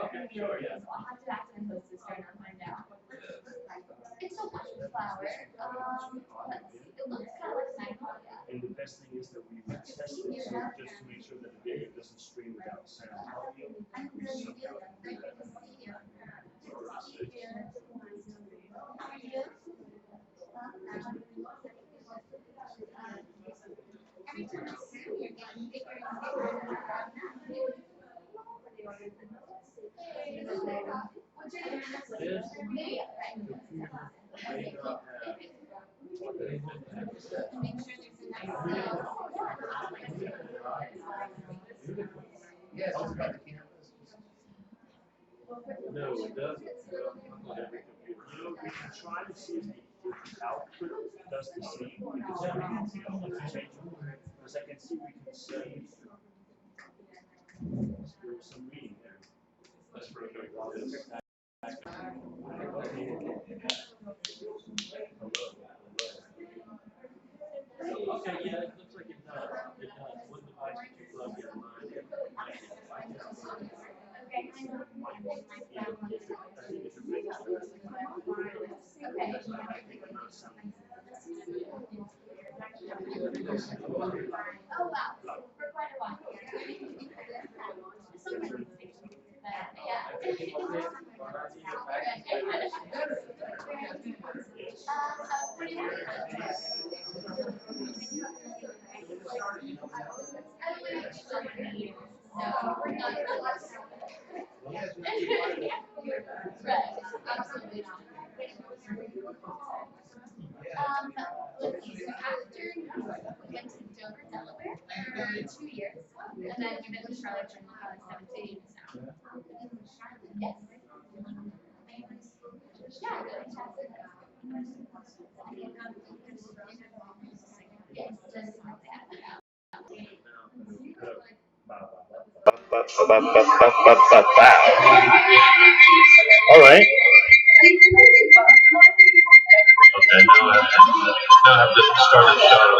Okay, sure, yeah. And the best thing is that we would test it, so just to make sure that the video doesn't stream without sound. We somehow do No, it doesn't. Not every computer. You know, we can try to see if the output does the same. We can see interchangeable. Because I can see we can say there was some reading there. That's perfect. Okay, yeah, it looks like it does. It does. One device that you plug in line. Oh wow, for quite a while. Let's see, so after we went to Dover, Delaware for 2 years, and then we went to Charlotte for 17 now. Yes. Yeah, yes, just like that. All right. Okay, now I have to start the show.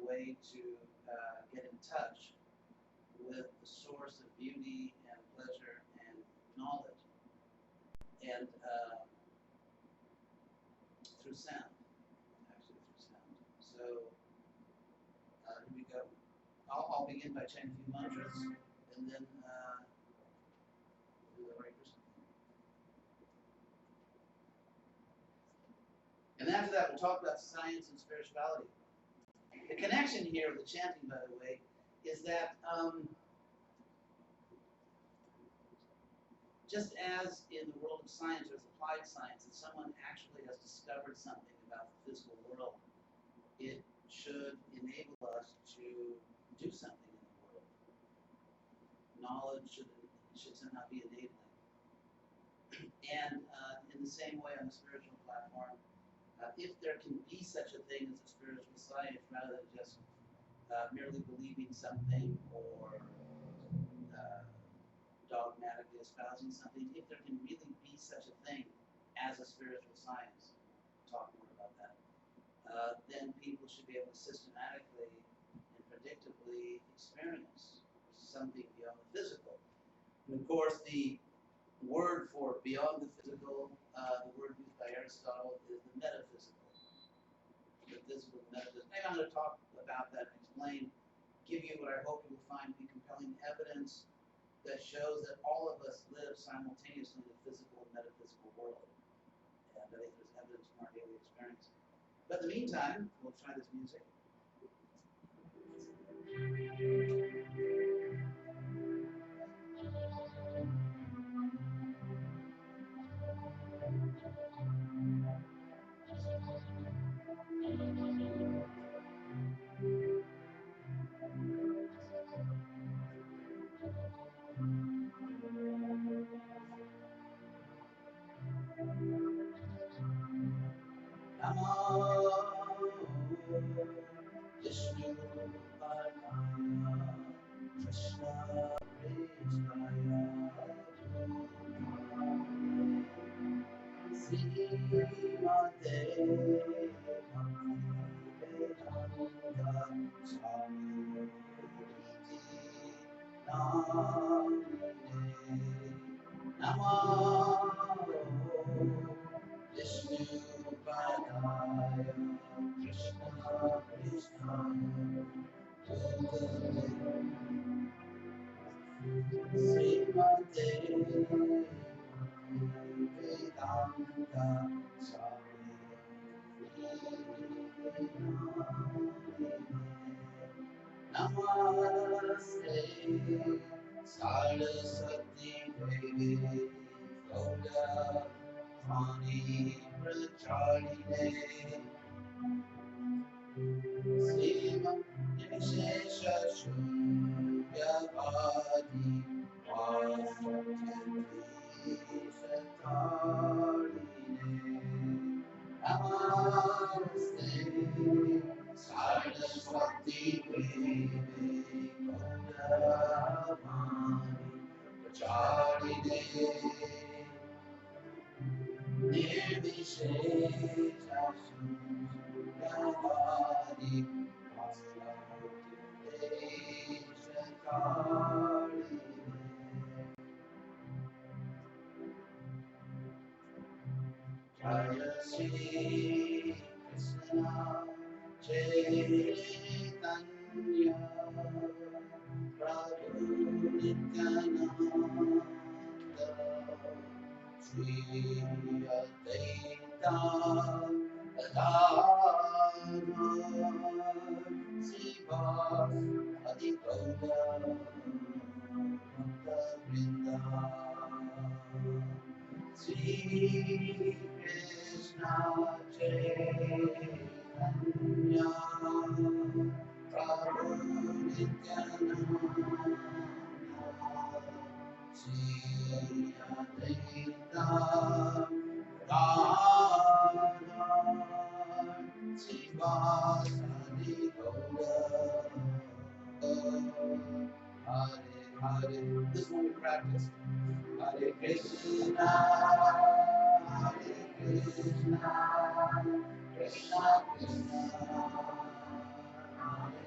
way to get in touch with the source of beauty and pleasure and knowledge, and through sound, actually through sound. So here we go. I'll begin by chanting a few mantras, and then do the Hare Krishna. And after that, we'll talk about science and spirituality. The connection here with the chanting, by the way, is that just as in the world of science, there's applied science, and someone actually has discovered something about the physical world, it should enable us to do something in the world. Knowledge should somehow be enabling. And in the same way on the spiritual platform, if there can be such a thing as a spiritual science, rather than just merely believing something or dogmatically espousing something, if there can really be such a thing as a spiritual science, talk more about that, then people should be able to systematically and predictably experience something beyond the physical. And of course, the word for beyond the physical, the word used by Aristotle is the metaphysical. The physical metaphysical. Maybe I'm going to talk about that and explain, give you what I hope you will find to be compelling evidence that shows that all of us live simultaneously in the physical and metaphysical world. And I think there's evidence from our daily experience. But in the meantime, we'll try this music. Vishnu Padaya Krishna Krishnaya Srimate Bhaktivedanta Swami Namine Namo Vishnu Padaya Krishna Krishnaya Srimate Vedanta Swami Namaste Saraswati Devi Gauda Mani Pracharine Srimam Nishesha Shunyavadi Vasati Satarine Namaste Saraswati Devi Gauravani Pracharine Nirvishesha Shunyavadi Vasati Satarine Jaya Shri Krishna Chaitanya Prabhu Nityananda Shri Advaita Gadadhara Srivas Adigaura Bhakta Sri Krishna Chaitanya Prabhu Nityananda Sri Advaita Gadadhara Srivasadi Gaura Hare Hare. This one we practice. Hare Krishna, Hare Krishna, Krishna Krishna, Hare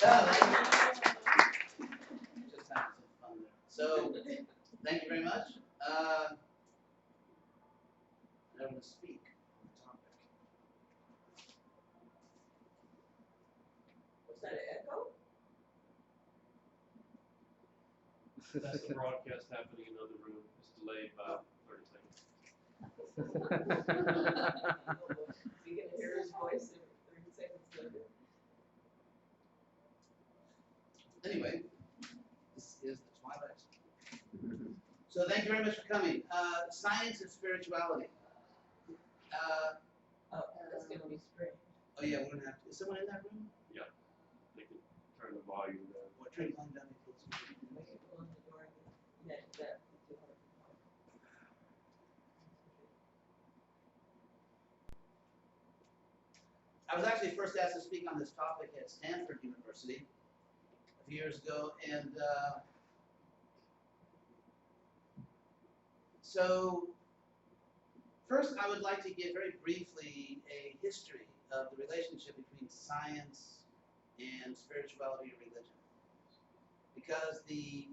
Just having some fun there. So, thank you very much. I want to speak on the topic. Was that an echo? That's the broadcast happening in another room. It's delayed by 30 seconds. You can hear his voice in 30 seconds later. Anyway, this is the twilight. So thank you very much for coming. Science and spirituality. Oh, that's gonna be strange. Oh yeah, we're gonna have to. Is someone in that room? Yeah, they can turn the volume down. Or turn the volume down, please. Make it on the door again. Yeah, that. I was actually first asked to speak on this topic at Stanford University a few years ago, and so first I would like to give very briefly a history of the relationship between science and spirituality or religion, because the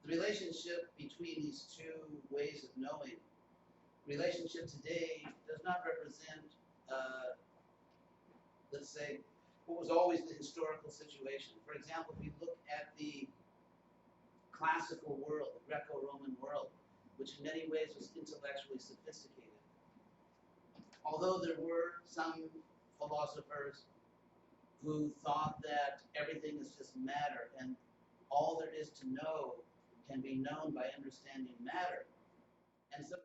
relationship between these two ways of knowing, relationship today does not represent let's say, what was always the historical situation. For example, if you look at the classical world, the Greco-Roman world, which in many ways was intellectually sophisticated, although there were some philosophers who thought that everything is just matter and all there is to know can be known by understanding matter, and some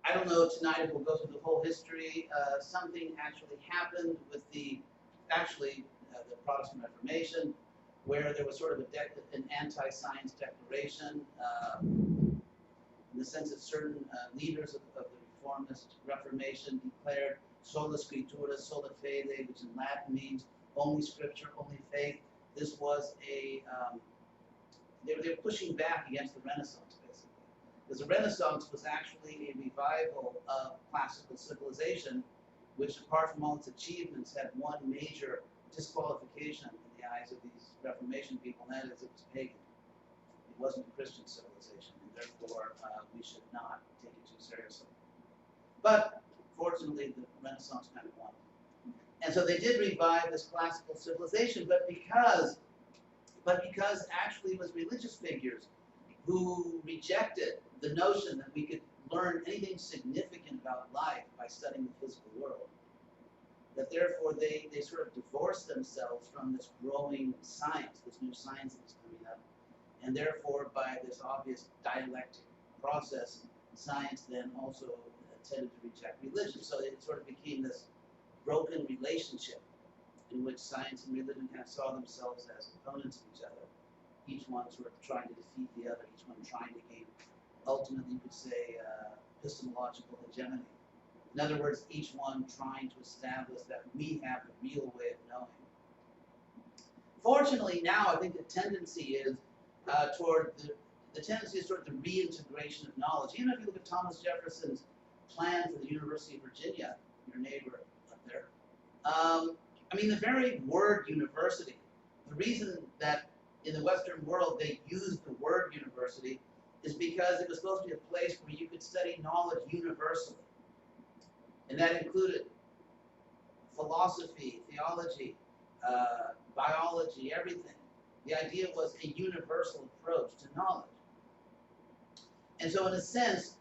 I don't know tonight if we'll go through the whole history. Something actually happened with the Protestant Reformation, where there was sort of an anti-science declaration, in the sense that certain leaders of the Reformist Reformation declared sola scriptura, sola fide, which in Latin means only scripture, only faith. This was they were pushing back against the Renaissance, basically. Because the Renaissance was actually a revival of classical civilization, which, apart from all its achievements, had one major disqualification in the eyes of these Reformation people, and that is it was pagan. It wasn't a Christian civilization, and therefore we should not take it too seriously. But fortunately, the Renaissance kind of won. And so they did revive this classical civilization, but because actually it was religious figures who rejected the notion that we could learn anything significant about life by studying the physical world. That therefore they sort of divorced themselves from this growing science, this new science that was coming up. And therefore, by this obvious dialectic process, science then also tended to reject religion. So it sort of became this broken relationship in which science and religion kind of saw themselves as opponents of each other. Each one sort of trying to defeat the other, each one trying to gain, ultimately you could say, epistemological hegemony. In other words, each one trying to establish that we have the real way of knowing. Fortunately, now I think the tendency is toward the reintegration of knowledge. Even if you look at Thomas Jefferson's plan for the University of Virginia, your neighbor up there, I mean, the very word university, the reason that in the Western world they used the word university is because it was supposed to be a place where you could study knowledge universally. And that included philosophy, theology, biology, everything. The idea was a universal approach to knowledge. And so in a sense,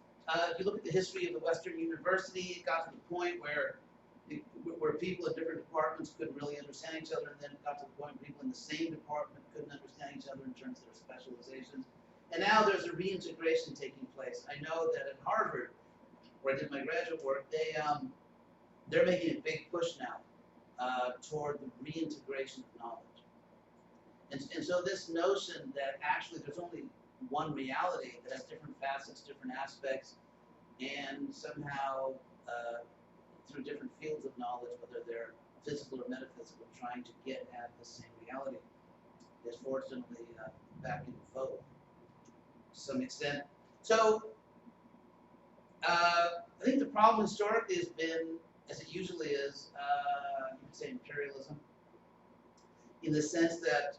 if you look at the history of the Western University, it got to the point where people in different departments couldn't really understand each other, and then it got to the point where people in the same department couldn't understand each other in terms of their specializations. And now there's a reintegration taking place. I know that at Harvard, where I did my graduate work, they're making a big push now toward the reintegration of knowledge. And so this notion that actually there's only one reality that has different facets, different aspects, and somehow through different fields of knowledge, whether they're physical or metaphysical, trying to get at the same reality is fortunately back in vogue to some extent. So I think the problem historically has been, as it usually is, you could say imperialism, in the sense that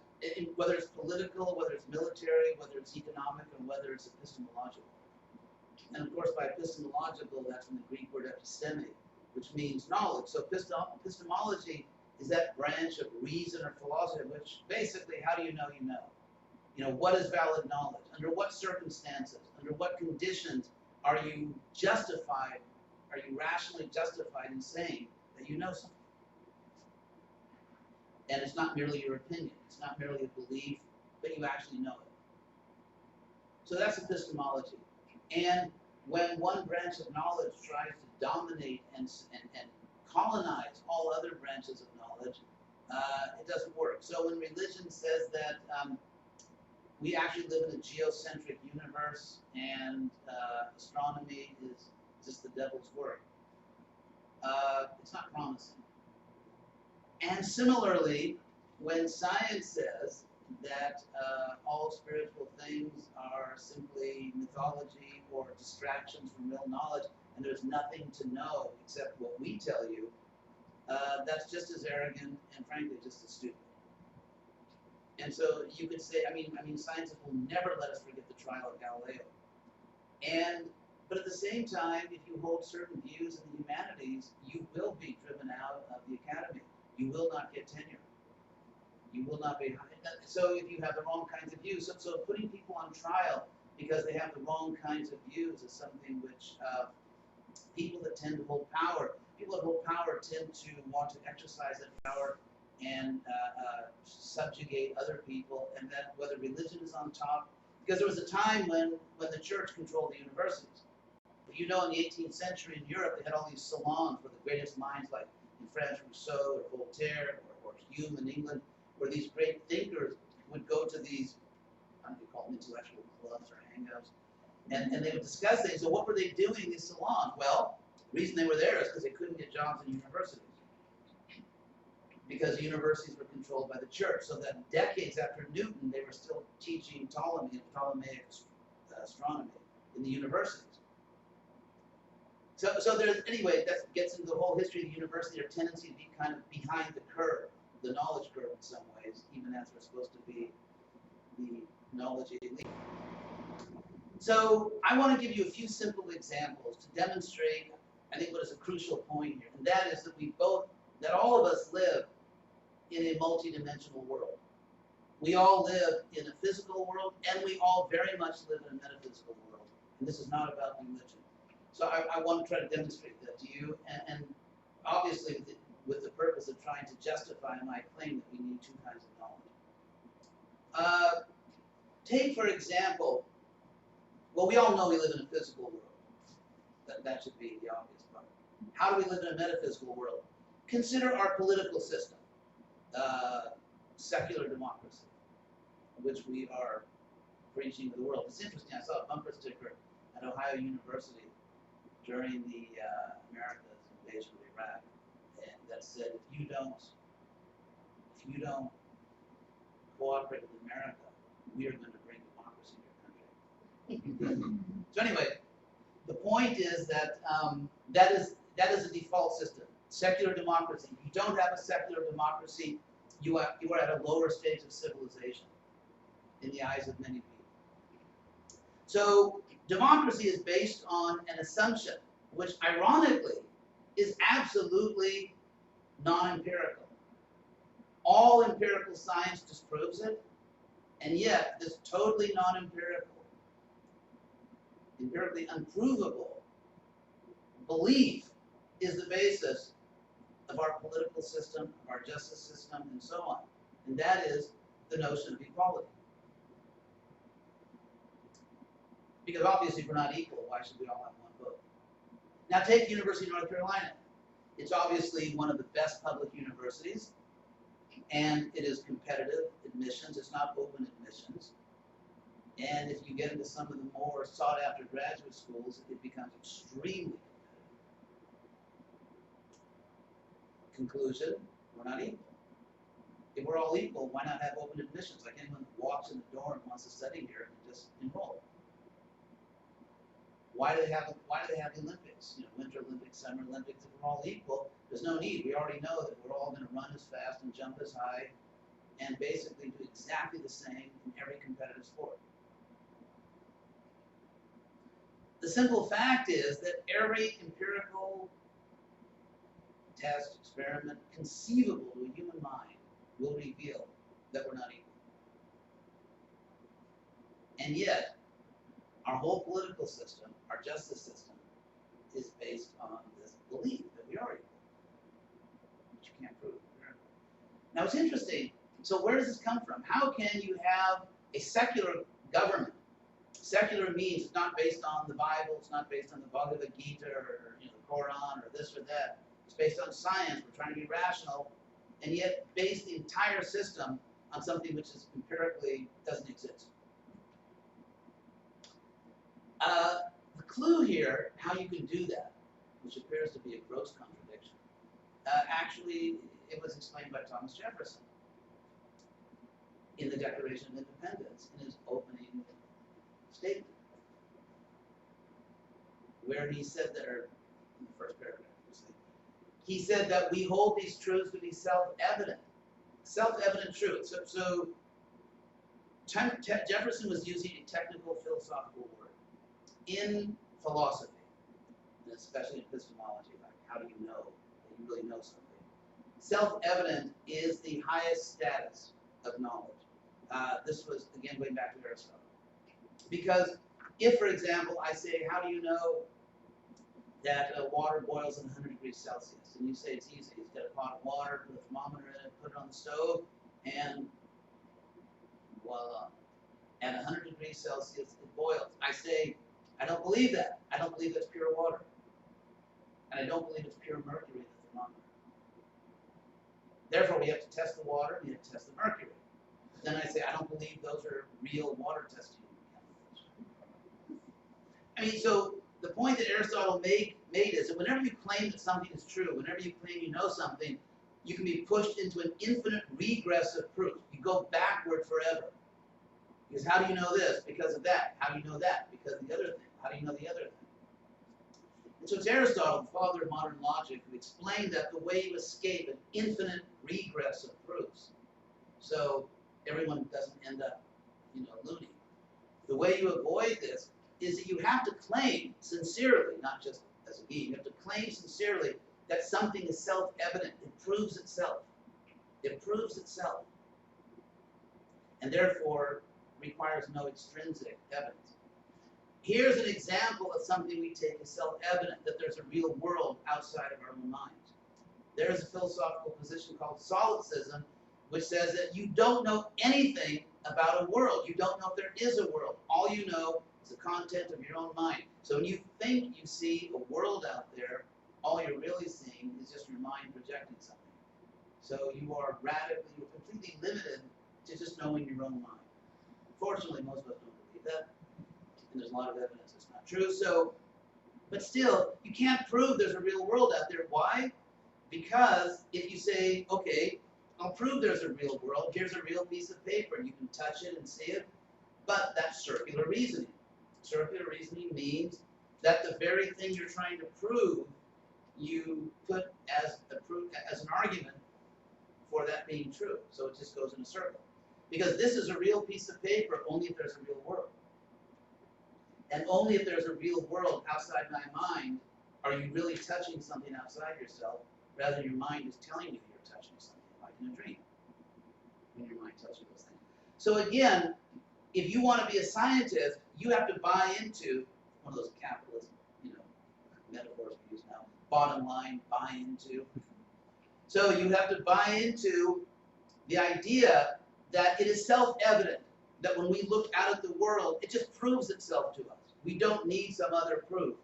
whether it's political, whether it's military, whether it's economic, and whether it's epistemological. And of course, by epistemological, that's from the Greek word episteme, which means knowledge. So epistemology is that branch of reason or philosophy, which basically, how do you know you know? You know, what is valid knowledge? Under what circumstances? Under what conditions are you justified, are you rationally justified in saying that you know something? And it's not merely your opinion. It's not merely a belief, but you actually know it. So that's epistemology. And when one branch of knowledge tries to dominate and colonize all other branches of knowledge, it doesn't work. So when religion says that we actually live in a geocentric universe and astronomy is just the devil's work, it's not promising. And similarly, when science says that all spiritual things are simply mythology or distractions from real knowledge, and there's nothing to know except what we tell you, that's just as arrogant and frankly just as stupid. And so you could say, I mean, scientists will never let us forget the trial of Galileo. But at the same time, if you hold certain views in the humanities, you will be driven out of the academy. You will not get tenure. You will not be. So if you have the wrong kinds of views, so putting people on trial because they have the wrong kinds of views is something which people that tend to hold power, people that hold power tend to want to exercise that power and subjugate other people, and that whether religion is on top, because there was a time when the church controlled the universities. You know, in the 18th century in Europe, they had all these salons where the greatest minds, like in France, Rousseau or Voltaire or Hume in England, where these great thinkers would go to these, I don't know if you call them intellectual clubs or hangouts, and they would discuss things. So what were they doing in these salons? Well, the reason they were there is because they couldn't get jobs in universities, because the universities were controlled by the church. So that decades after Newton, they were still teaching Ptolemy and Ptolemaic astronomy in the universities. So there's, anyway, that gets into the whole history of the university, their tendency to be kind of behind the curve, the knowledge curve in some ways, even as they're supposed to be the knowledge elite. So I want to give you a few simple examples to demonstrate, I think, what is a crucial point here, and that is that all of us live in a multidimensional world. We all live in a physical world, and we all very much live in a metaphysical world. And this is not about religion. So I want to try to demonstrate that to you, and obviously with the purpose of trying to justify my claim that we need two kinds of knowledge. Take, for example, well, we all know we live in a physical world. That should be the obvious part. How do we live in a metaphysical world? Consider our political system, secular democracy, which we are preaching to the world. It's interesting, I saw a bumper sticker at Ohio University during the America's invasion of Iraq, and that said, if you don't cooperate with America, we are going to bring democracy to your country. So anyway, the point is that that is a default system, secular democracy. If you don't have a secular democracy, you are at a lower stage of civilization in the eyes of many people. So democracy is based on an assumption, which ironically is absolutely non-empirical. All empirical science disproves it, and yet this totally non-empirical, empirically unprovable belief is the basis of our political system, of our justice system, and so on. And that is the notion of equality. Because obviously if we're not equal, why should we all have one vote? Now take the University of North Carolina. It's obviously one of the best public universities, and it is competitive admissions. It's not open admissions. And if you get into some of the more sought-after graduate schools, it becomes extremely competitive. Conclusion, we're not equal. If we're all equal, why not have open admissions? Like anyone who walks in the door and wants to study here can just enroll. Why do they have the Olympics? Winter Olympics, Summer Olympics. If we're all equal, there's no need. We already know that we're all going to run as fast and jump as high and basically do exactly the same in every competitive sport. The simple fact is that every empirical test, experiment, conceivable to a human mind will reveal that we're not equal. And yet, our whole political system, our justice system, is based on this belief that we are equal, which you can't prove. Now it's interesting, so where does this come from? How can you have a secular government? Secular means it's not based on the Bible, it's not based on the Bhagavad Gita or the Quran or this or that. It's based on science, we're trying to be rational, and yet base the entire system on something which is empirically doesn't exist. The clue here, how you can do that, which appears to be a gross contradiction, actually it was explained by Thomas Jefferson in the Declaration of Independence in his opening statement, where he said that, or in the first paragraph, he said that we hold these truths to be self-evident truths. So Jefferson was using a technical philosophical word in philosophy, and especially in epistemology, like how do you know that you really know something? Self-evident is the highest status of knowledge. This was, again, going back to Aristotle. Because if, for example, I say, how do you know that water boils at 100 degrees Celsius? And you say it's easy. You get a pot of water, put a thermometer in it, put it on the stove, and voila. At 100 degrees Celsius, it boils. I say, I don't believe that. I don't believe that's pure water. And I don't believe it's pure mercury in the thermometer. Therefore, we have to test the water, we have to test the mercury. Then I say, I don't believe those are real water testing chemicals. I mean, so the point that Aristotle made is that whenever you claim that something is true, whenever you claim you know something, you can be pushed into an infinite regress of proof. You go backward forever. Because how do you know this? Because of that. How do you know that? Because of the other thing. How do you know the other thing? And so it's Aristotle, the father of modern logic, who explained that the way you escape an infinite regress of proofs, so everyone doesn't end up, loony. The way you avoid this is that you have to claim sincerely, not just as a being, you have to claim sincerely that something is self-evident. It proves itself. It proves itself. And therefore requires no extrinsic evidence. Here's an example of something we take as self-evident, that there's a real world outside of our own minds. There's a philosophical position called solipsism, which says that you don't know anything about a world. You don't know if there is a world. All you know is the content of your own mind. So when you think you see a world out there, all you're really seeing is just your mind projecting something. So you're completely limited to just knowing your own mind. Fortunately, most of us don't believe that. And there's a lot of evidence it's not true. So, but still, you can't prove there's a real world out there. Why? Because if you say, okay, I'll prove there's a real world, here's a real piece of paper, you can touch it and see it, but that's circular reasoning. Circular reasoning means that the very thing you're trying to prove, you put as an argument for that being true. So it just goes in a circle. Because this is a real piece of paper only if there's a real world. And only if there's a real world outside my mind are you really touching something outside yourself, rather than your mind is telling you you're touching something, like in a dream, when your mind tells you those things. So again, if you want to be a scientist, you have to buy into one of those capitalist, metaphors we use now. Bottom line, buy into. So you have to buy into the idea that it is self-evident that when we look out at the world, it just proves itself to us. We don't need some other proof.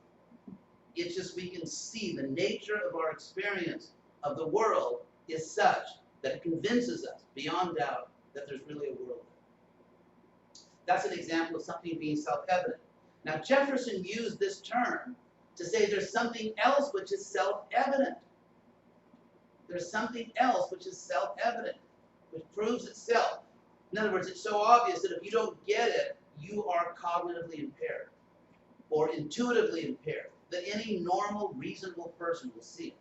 It's just we can see the nature of our experience of the world is such that it convinces us beyond doubt that there's really a world there. That's an example of something being self-evident. Now, Jefferson used this term to say there's something else which is self-evident. There's something else which is self-evident, which proves itself. In other words, it's so obvious that if you don't get it, you are cognitively impaired or intuitively impaired, that any normal, reasonable person will see it.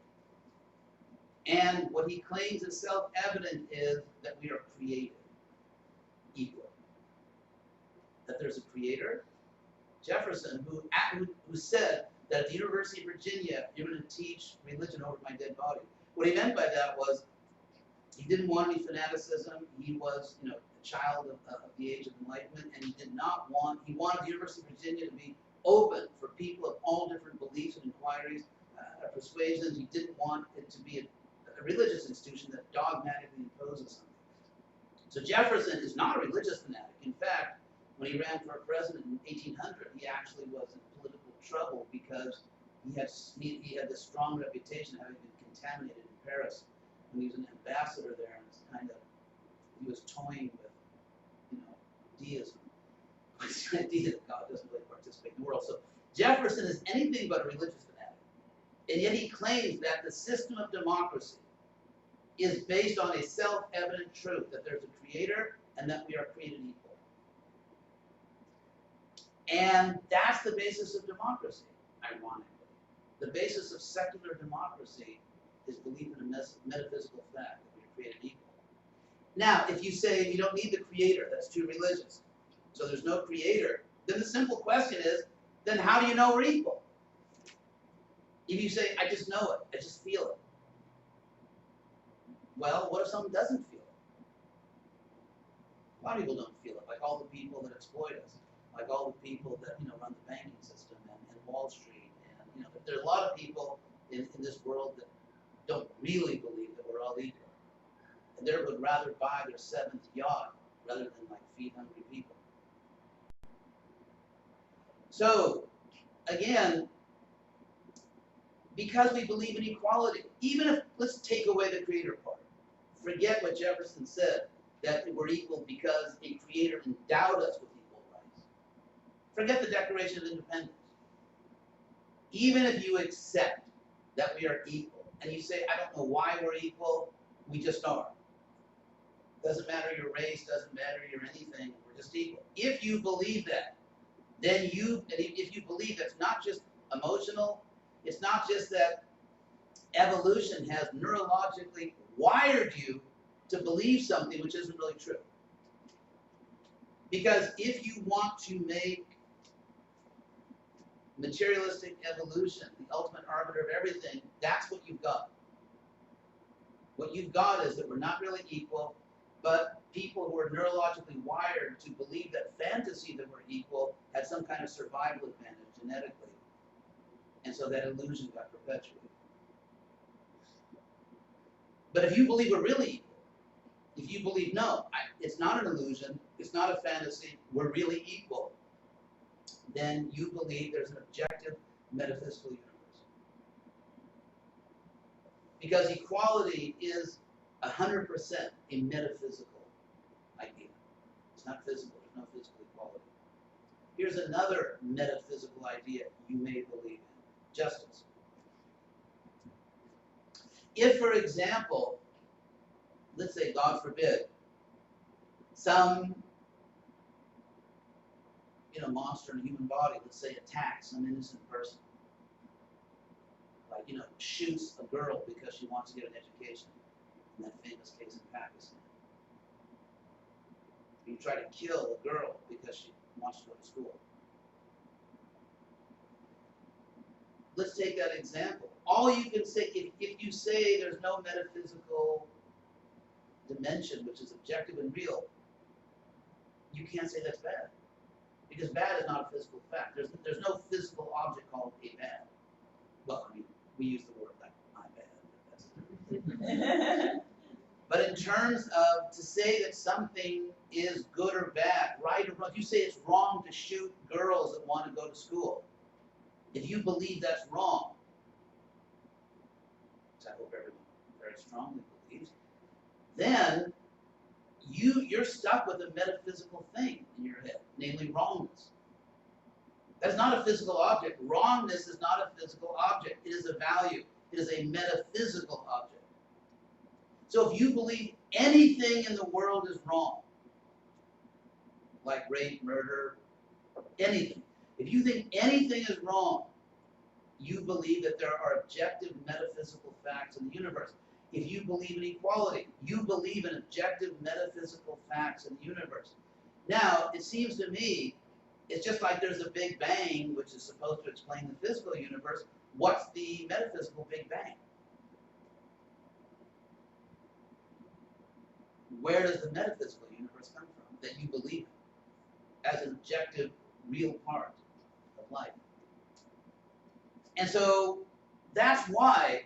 And what he claims is self-evident is that we are created equal. That there's a creator. Jefferson, who said that at the University of Virginia, you're going to teach religion over my dead body. What he meant by that was he didn't want any fanaticism. He was, a child of the age of enlightenment, and he wanted the University of Virginia to be open for people of all different beliefs and inquiries, persuasions. He didn't want it to be a religious institution that dogmatically imposes something. So Jefferson is not a religious fanatic. In fact, when he ran for president in 1800, he actually was in political trouble because he had this strong reputation of having been contaminated in Paris when he was an ambassador there, and he was toying with, deism. The idea that God doesn't really participate in the world. So Jefferson is anything but a religious fanatic. And yet he claims that the system of democracy is based on a self-evident truth, that there's a creator and that we are created equal. And that's the basis of democracy, ironically. The basis of secular democracy is belief in a metaphysical fact that we are created equal. Now, if you say you don't need the creator, that's too religious, so there's no creator, then the simple question is, then how do you know we're equal? If you say, I just know it, I just feel it. Well, what if someone doesn't feel it? A lot of people don't feel it, like all the people that exploit us, like all the people that run the banking system and Wall Street, and there are a lot of people in this world that don't really believe that we're all equal. And they would rather buy their 7th yacht rather than feed hungry people. So, again, because we believe in equality, even if, let's take away the creator part. Forget what Jefferson said, that we're equal because a creator endowed us with equal rights. Forget the Declaration of Independence. Even if you accept that we are equal, and you say, I don't know why we're equal, we just are. Doesn't matter your race, doesn't matter your anything, we're just equal. If you believe that, then if you believe that's not just emotional, it's not just that evolution has neurologically wired you to believe something which isn't really true. Because if you want to make materialistic evolution the ultimate arbiter of everything, that's what you've got. What you've got is that we're not really equal, but people who are neurologically wired to believe that fantasy that we're equal had some kind of survival advantage genetically. And so that illusion got perpetuated. But if you believe we're really equal, if you believe, no, it's not an illusion, it's not a fantasy, we're really equal, then you believe there's an objective metaphysical universe. Because equality is 100% a metaphysical idea. It's not physical, there's no physical equality. Here's another metaphysical idea you may believe in: justice. If, for example, let's say, God forbid, some monster in a human body, let's say, attacks some innocent person, like shoots a girl because she wants to get an education, in that famous case in Pakistan. You try to kill a girl because she wants to go to school. Let's take that example. All you can say, if you say there's no metaphysical dimension which is objective and real, you can't say that's bad. Because bad is not a physical fact. There's no physical object called a bad. Well, I mean, we use the word like I'm bad. But in terms of to say that something is good or bad, right or wrong, if you say it's wrong to shoot girls that want to go to school, If you believe that's wrong, which I hope everyone very strongly believes, then you're stuck with a metaphysical thing in your head, namely wrongness. That's not a physical object. Wrongness is not a physical object. It is a value. It is a metaphysical object. So if you believe anything in the world is wrong, like rape, murder, anything, if you think anything is wrong, you believe that there are objective metaphysical facts in the universe. If you believe in equality, you believe in objective metaphysical facts in the universe. Now, it seems to me, it's just like there's a Big Bang, which is supposed to explain the physical universe. What's the metaphysical Big Bang? Where does the metaphysical universe come from that you believe in as an objective, real part of life? And so that's why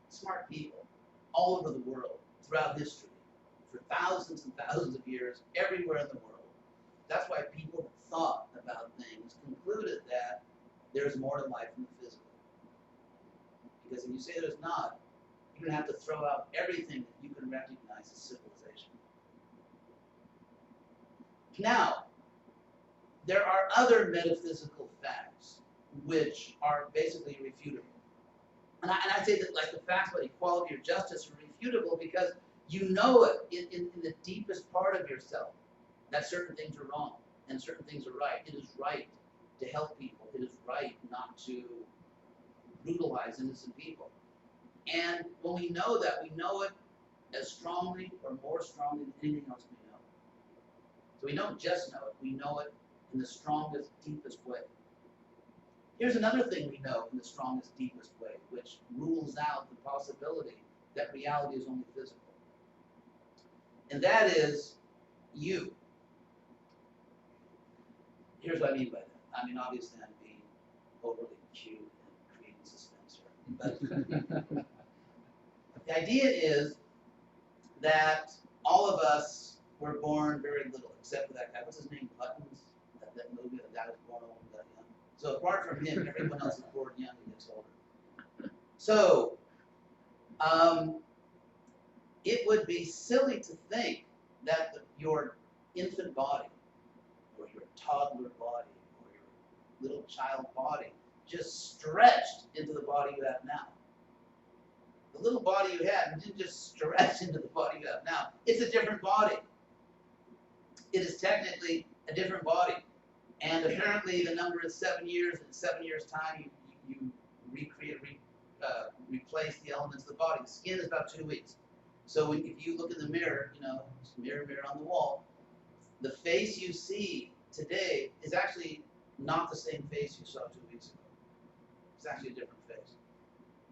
smart people all over the world, throughout history, for thousands and thousands of years, everywhere in the world, that's why people that thought about things concluded that there's more to life than the physical. Because if you say there's not, you're going to have to throw out everything that you can recognize as civilization. Now, there are other metaphysical facts which are basically irrefutable. And I say that like the facts about equality or justice are irrefutable because you know it in the deepest part of yourself that certain things are wrong and certain things are right. It is right to help people. It is right not to brutalize innocent people. And when we know that, we know it as strongly or more strongly than anything else we know. So we don't just know it, we know it in the strongest, deepest way. Here's another thing we know in the strongest, deepest way, which rules out the possibility that reality is only physical. And that is you. Here's what I mean by that. I mean, obviously I'm being overly cute and creating suspense here. But the idea is that all of us were born very little, except for that guy. What's his name? Buttons? That movie, the guy was born old and got young. So apart from him, everyone else is born young and gets older. So it would be silly to think that your infant body, or your toddler body, or your little child body, just stretched into the body you have now. The little body you had didn't just stretch into the body you have now. It's a different body. It is technically a different body. And apparently the number is 7 years. In 7 years' time, you replace the elements of the body. The skin is about 2 weeks. So if you look in the mirror, mirror on the wall, the face you see today is actually not the same face you saw 2 weeks ago. It's actually a different face.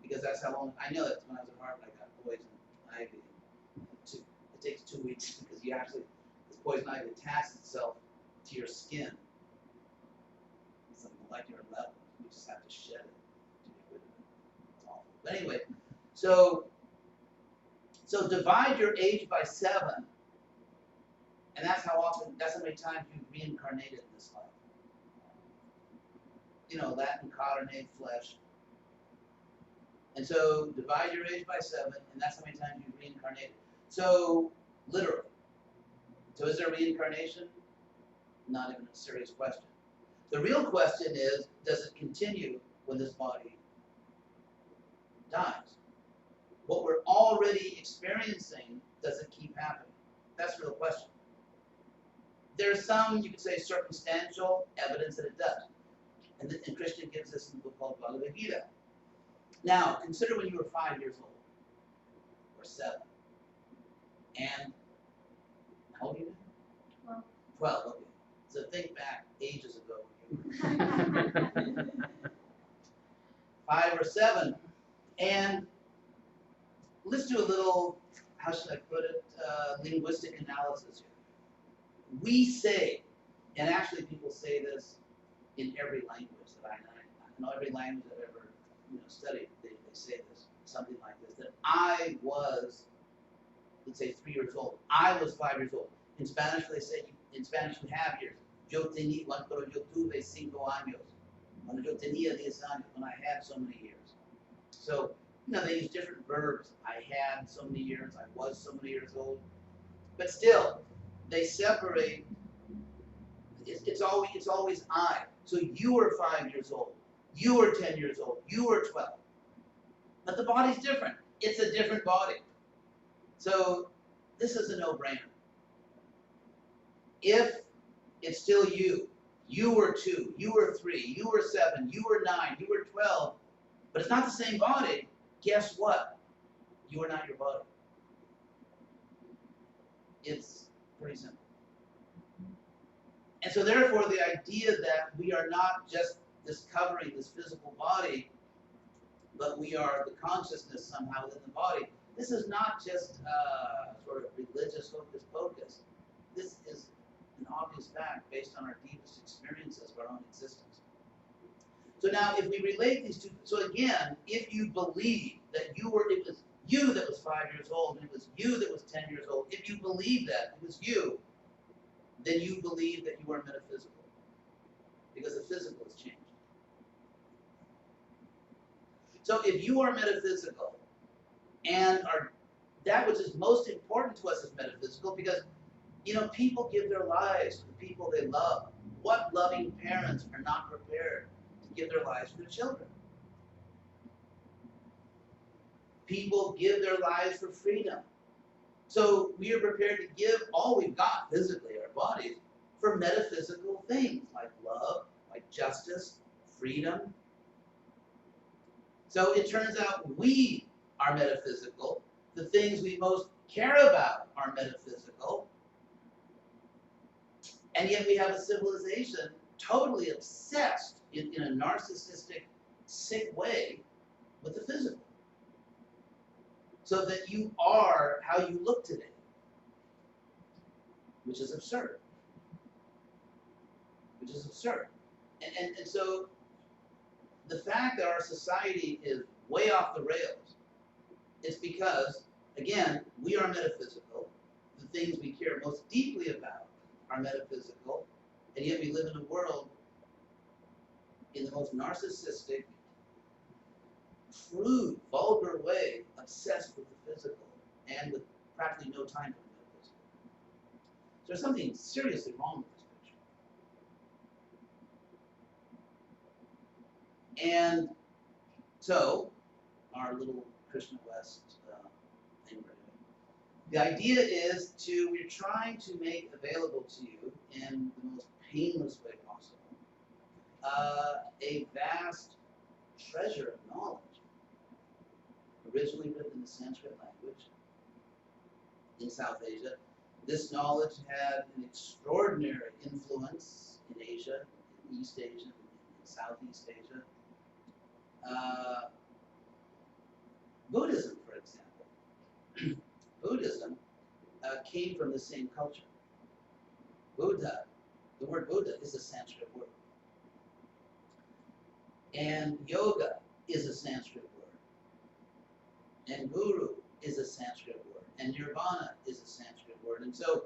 Because that's how long, I know that when I was at Harvard, I got poison ivy. It takes 2 weeks because this poison ivy attaches itself to your skin. It's a molecular level. You just have to shed it to get rid of it. It's awful. But anyway, so divide your age by 7, and that's how many times you've reincarnated in this life. Latin carne, flesh. And so divide your age by 7, and that's how many times you've reincarnated. So, literally. So is there reincarnation? Not even a serious question. The real question is, does it continue when this body dies? What we're already experiencing, does it keep happening? That's the real question. There's some, you could say, circumstantial evidence that it does. And Krishna gives this in the book called Bhagavad Gita. Now, consider when you were 5 years old, or 7. And how old are you now? 12, okay. So think back ages ago. 5 or 7. And let's do a little, how should I put it, linguistic analysis here. We say, and actually people say this in every language that I know every language I've ever studied, they say this, something like this, that I was, let's say 3 years old. I was 5 years old. In Spanish, they say, in Spanish you have years. Cuando yo tuve 5 años, cuando yo tenía 10 años, when I had so many years. So, they use different verbs. I had so many years, I was so many years old. But still, they separate. It's always I. So you were 5 years old. You were 10 years old. You were 12. But the body's different. It's a different body. So this is a no-brainer. If it's still you were 2, you were 3, you were 7, you were 9, you were 12, but it's not the same body, guess what? You are not your body. It's pretty simple. And so therefore the idea that we are not just discovering this physical body, but we are the consciousness somehow within the body, this is not just sort of religious hocus pocus. This is an obvious fact based on our deepest experiences of our own existence. So now if we relate these two, so again, if you believe that it was you that was 5 years old, and it was you that was 10 years old, if you believe that it was you, then you believe that you are metaphysical, because the physical has changed. So if you are metaphysical, and that which is most important to us is metaphysical, because people give their lives to the people they love. What loving parents are not prepared to give their lives for their children? People give their lives for freedom. So we are prepared to give all we've got physically, our bodies, for metaphysical things like love, like justice, freedom. So it turns out we are metaphysical. The things we most care about are metaphysical. And yet we have a civilization totally obsessed in a narcissistic, sick way with the physical. So that you are how you look today, which is absurd. Which is absurd. And so the fact that our society is way off the rails is because, again, we are metaphysical. The things we care most deeply about are metaphysical, and yet we live in a world in the most narcissistic, crude, vulgar way, obsessed with the physical, and with practically no time for the metaphysical. So there's something seriously wrong with this picture. And so, our little Krishna West thing we're doing. The idea is we're trying to make available to you in the most painless way possible a vast treasure of knowledge, originally written in the Sanskrit language in South Asia. This knowledge had an extraordinary influence in Asia, in East Asia, in Southeast Asia. Buddhism, for example. Buddhism came from the same culture. Buddha, the word Buddha is a Sanskrit word. And yoga is a Sanskrit word. And guru is a Sanskrit word. And nirvana is a Sanskrit word. And so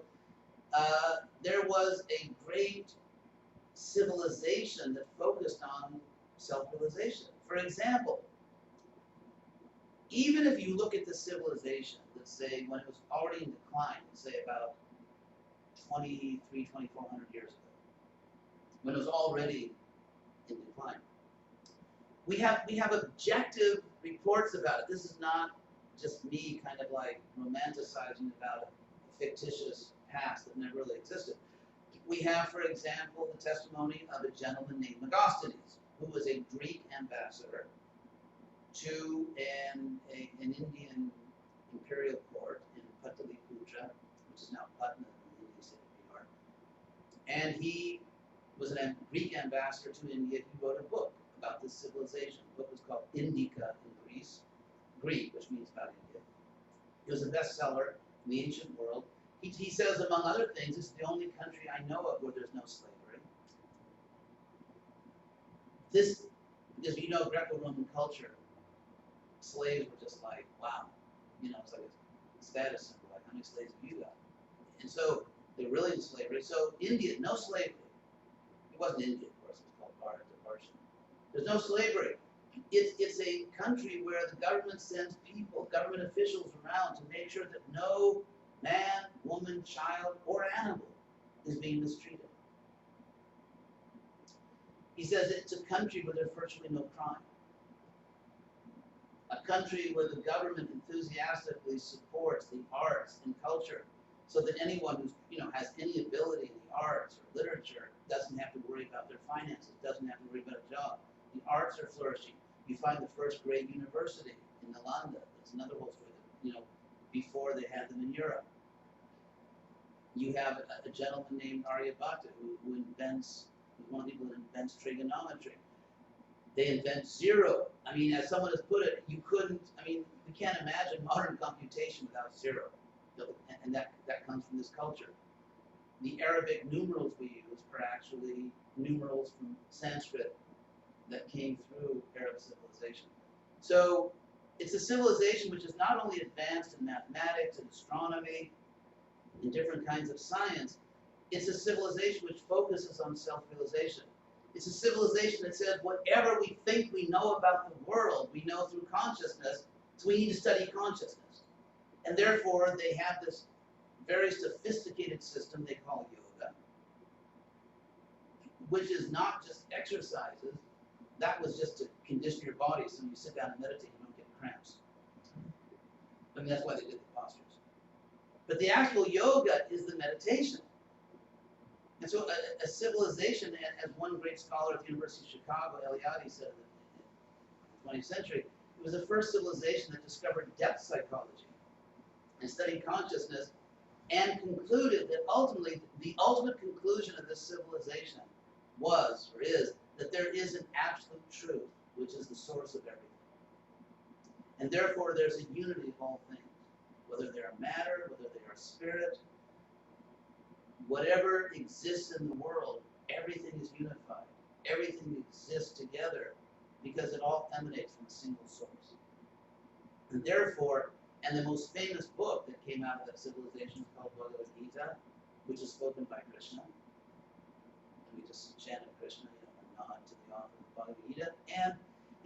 there was a great civilization that focused on self-realization. For example, even if you look at the civilization, let's say when it was already in decline, let's say about 2,400 years ago, when it was already in decline, we have objective reports about it. This is not just me kind of like romanticizing about a fictitious past that never really existed. We have, for example, the testimony of a gentleman named Megosthenes, who was a Greek ambassador to an Indian imperial court in Pataliputra, which is now Patna in the Indian state of Bihar. And he was a Greek ambassador to India. He wrote a book about this civilization. The book was called Indica in Greece, Greek, which means about India. It was a bestseller in the ancient world. He says, among other things, it's the only country I know of where there's no slavery. This, because Greco-Roman culture, slaves were just like, wow, it's like a status symbol, like how many slaves have you got? And so they're really in slavery. So India, no slavery. It wasn't India, of course, it was called Bharat or Varsha. There's no slavery. It's a country where the government sends people, government officials around to make sure that no man, woman, child, or animal is being mistreated. He says it's a country where there's virtually no crime. A country where the government enthusiastically supports the arts and culture, so that anyone who's has any ability in the arts or literature doesn't have to worry about their finances, doesn't have to worry about a job. The arts are flourishing. You find the first great university in Nalanda. That's another whole story. Before they had them in Europe. You have a gentleman named Aryabhata who invents, who's one of the people that invents trigonometry. They invent zero. I mean, as someone has put it, we can't imagine modern computation without zero. And that comes from this culture. The Arabic numerals we use are actually numerals from Sanskrit that came through Arab civilization. So it's a civilization which is not only advanced in mathematics and astronomy and different kinds of science, it's a civilization which focuses on self-realization. It's a civilization that says whatever we think we know about the world, we know through consciousness, so we need to study consciousness. And therefore, they have this very sophisticated system they call yoga, which is not just exercises. That was just to condition your body so when you sit down and meditate, you don't get cramps. I mean, that's why they did the postures. But the actual yoga is the meditation. And so a civilization, as one great scholar at the University of Chicago, Eliade, said in the 20th century, it was the first civilization that discovered depth psychology and studied consciousness, and concluded that ultimately, the ultimate conclusion of this civilization was, or is, that there is an absolute truth, which is the source of everything. And therefore, there's a unity of all things, whether they are matter, whether they are spirit, whatever exists in the world, everything is unified. Everything exists together because it all emanates from a single source. And therefore, and the most famous book that came out of that civilization is called Bhagavad Gita, which is spoken by Krishna. And we just chanted Krishna, a nod to the author of the Bhagavad Gita. And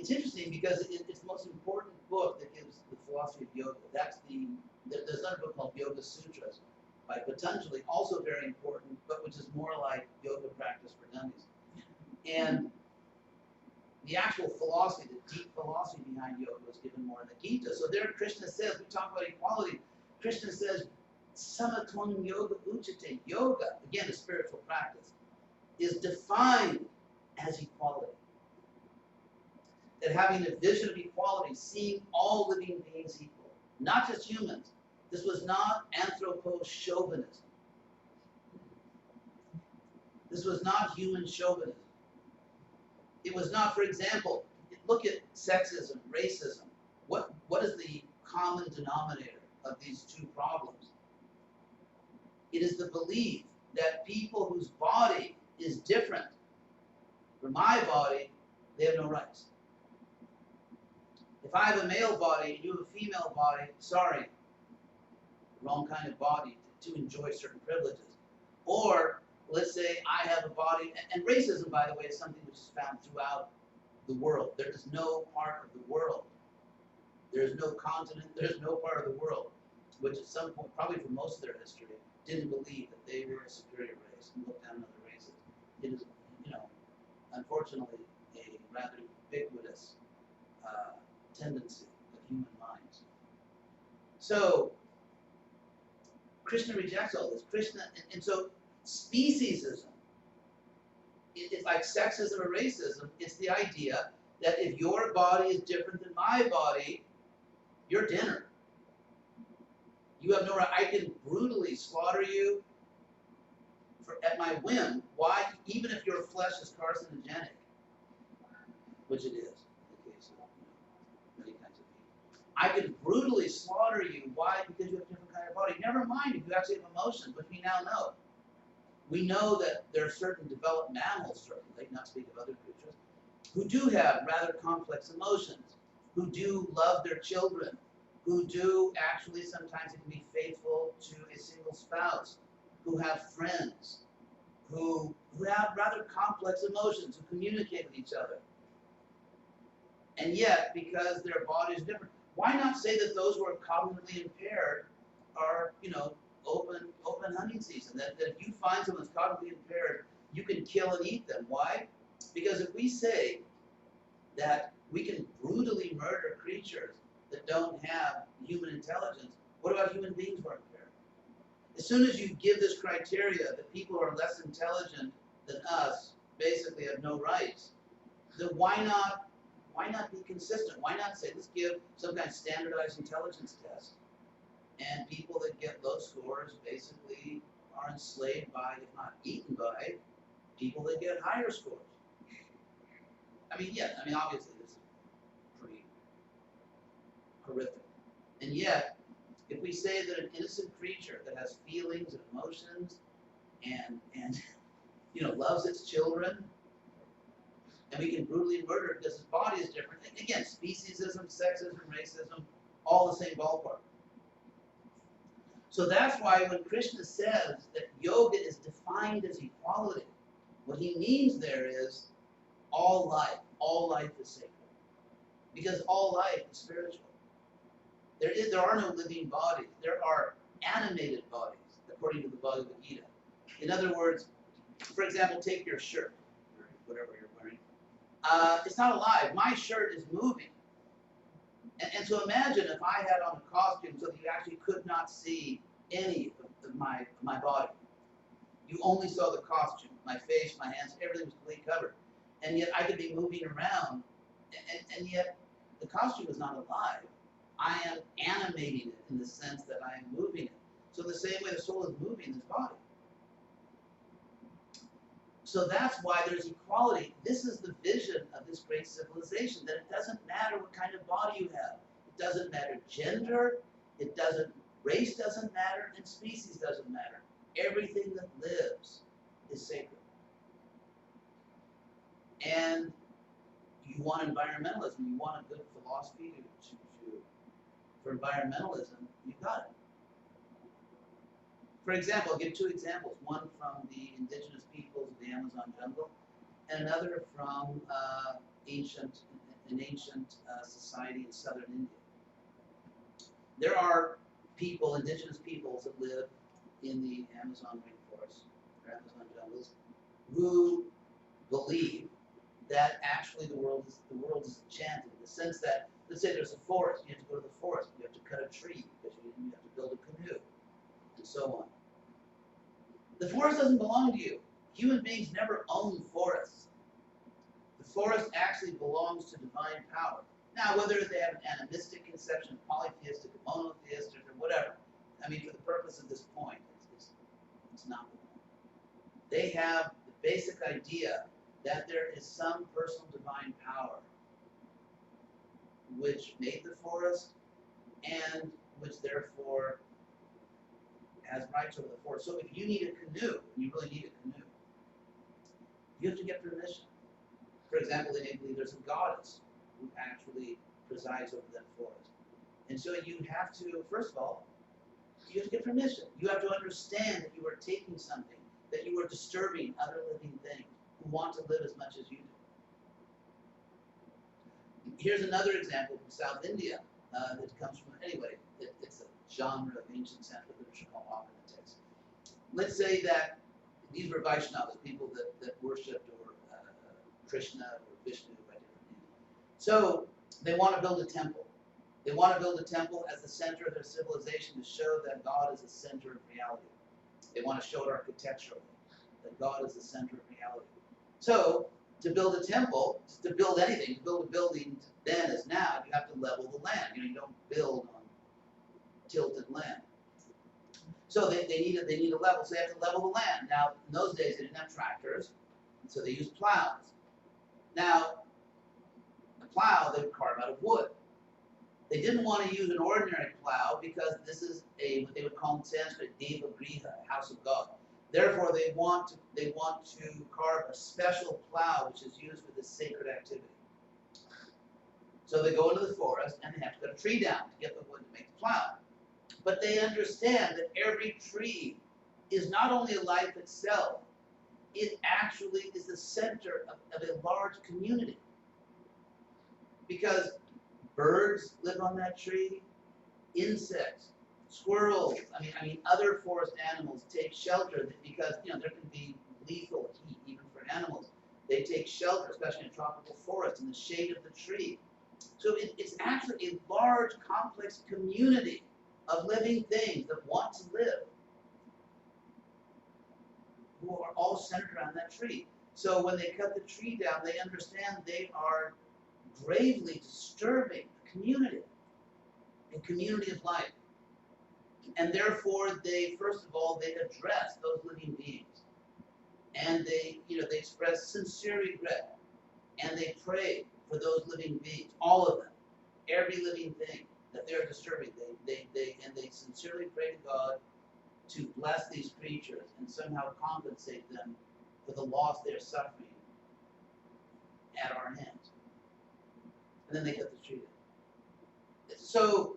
it's interesting because it's the most important book that gives the philosophy of yoga. There's another book called Yoga Sutras by Patanjali, also very important, but which is more like yoga practice for dummies. And the actual philosophy, the deep philosophy behind yoga was given more in the Gita. So there Krishna says, we talk about equality, Krishna says, Samatvam yoga uchate. Yoga, again a spiritual practice, is defined as equality. That having a vision of equality, seeing all living beings equal, not just humans. This was not anthropo-chauvinism. This was not human chauvinism. It was not, for example, look at sexism, racism. What is the common denominator of these two problems? It is the belief that people whose body is different from my body, they have no rights. If I have a male body and you have a female body, sorry, wrong kind of body to enjoy certain privileges. Or let's say I have a body, and racism, by the way, is something which is found throughout the world. There is no part of the world, there is no continent, there is no part of the world which at some point, probably for most of their history, didn't believe that they were a superior race and looked down on other races. It is, unfortunately, a rather ubiquitous tendency of human minds. So Krishna rejects all this. Krishna, and so speciesism, it's like sexism or racism. It's the idea that if your body is different than my body, you're dinner. You have no right. I can brutally slaughter you at my whim. Why? Even if your flesh is carcinogenic, which it is in the case of many kinds of people. I can brutally slaughter you. Why? Because you have a different kind of body. Never mind if you actually have emotions, which we now know. We know that there are certain developed mammals, certainly, not to speak of other creatures, who do have rather complex emotions, who do love their children, who do actually sometimes it can be faithful to a single spouse, who have friends, who have rather complex emotions, who communicate with each other. And yet, because their body is different, why not say that those who are cognitively impaired are, open hunting season? That if you find someone who's cognitively impaired, you can kill and eat them. Why? Because if we say that we can brutally murder creatures that don't have human intelligence, what about human beings who are impaired? As soon as you give this criteria that people who are less intelligent than us basically have no rights, then why not be consistent? Why not say, let's give some kind of standardized intelligence test, and people that get low scores basically are enslaved by, if not eaten by, people that get higher scores. Obviously this is pretty horrific. And yet, if we say that an innocent creature that has feelings and emotions and loves its children, and we can brutally murder it because his body is different. And again, speciesism, sexism, racism, all the same ballpark. So that's why when Krishna says that yoga is defined as equality, what he means there is all life is sacred. Because all life is spiritual. There are no living bodies. There are animated bodies, according to the Bhagavad Gita. In other words, for example, take your shirt, or whatever you're wearing. It's not alive. My shirt is moving. And so imagine if I had on a costume so that you actually could not see any of my body. You only saw the costume, my face, my hands, everything was completely covered. And yet I could be moving around, and yet the costume is not alive. I am animating it in the sense that I am moving it. So the same way the soul is moving this body. So that's why there's equality. This is the vision of this great civilization, that it doesn't matter what kind of body you have. It doesn't matter gender, race doesn't matter, and species doesn't matter. Everything that lives is sacred. And you want environmentalism, you want a good philosophy for environmentalism, you got it. For example, I'll give two examples. One from the indigenous peoples of the Amazon jungle, and another from an ancient society in southern India. There are indigenous peoples that live in the Amazon rainforest, or Amazon jungles, who believe that actually the world is enchanted, in the sense that, let's say there's a forest, you have to go to the forest, you have to cut a tree, because you have to build a canoe, and so on. The forest doesn't belong to you. Human beings never own forests. The forest actually belongs to divine power. Now, whether they have an animistic conception, polytheistic, monotheistic, or whatever, for the purpose of this point, it's not the point. They have the basic idea that there is some personal divine power which made the forest and which therefore has rights over the forest. So if you need a canoe, and you really need a canoe, you have to get permission. For example, they believe there's a goddess who actually presides over that forest. And so you have to, first of all, you have to get permission. You have to understand that you are taking something, that you are disturbing other living things who want to live as much as you do. Here's another example from South India that comes from, it's a genre of ancient Sanskrit literature called Opera text. Let's say that these were Vaishnavas, people that worshipped or Krishna or Vishnu by different names. So they want to build a temple. They want to build a temple as the center of their civilization to show that God is the center of reality. They want to show it architecturally, that God is the center of reality. So to build a temple, to build anything, to build a building then as now, you have to level the land. You don't build on tilted land. So they need a level, so they have to level the land. Now, in those days, they didn't have tractors, so they used plows. Now, a plow they would carve out of wood. They didn't want to use an ordinary plow because this is what they would call in Sanskrit Deva Griha, a house of God. Therefore, they want to carve a special plow which is used for this sacred activity. So they go into the forest and they have to cut a tree down to get the wood to make the plow. But they understand that every tree is not only a life itself, it actually is the center of a large community. Because birds live on that tree, insects, squirrels, I mean other forest animals take shelter because there can be lethal heat even for animals. They take shelter, especially in a tropical forest, in the shade of the tree. So it's actually a large, complex community of living things that want to live, who are all centered around that tree. So when they cut the tree down, they understand they are gravely disturbing the community, a community of life. And therefore, first of all, they address those living beings. And they express sincere regret. And they pray for those living beings, all of them, every living thing that they're disturbing. They sincerely pray to God to bless these creatures and somehow compensate them for the loss they're suffering at our hands. And then they cut the tree down. So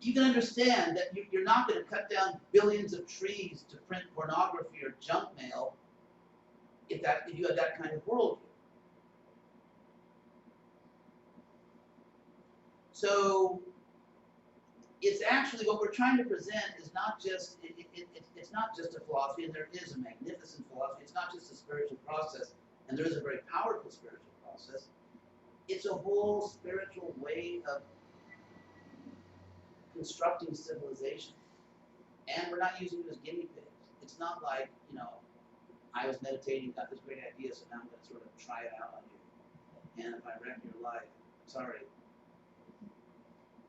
you can understand that you're not going to cut down billions of trees to print pornography or junk mail if you have that kind of worldview. So it's actually what we're trying to present is not just it's not just a philosophy, and there is a magnificent philosophy. It's not just a spiritual process, and there is a very powerful spiritual process. It's a whole spiritual way of constructing civilization, and we're not using it as guinea pigs. It's not like I was meditating, got this great idea, so now I'm going to sort of try it out on you, and if I wreck your life, sorry.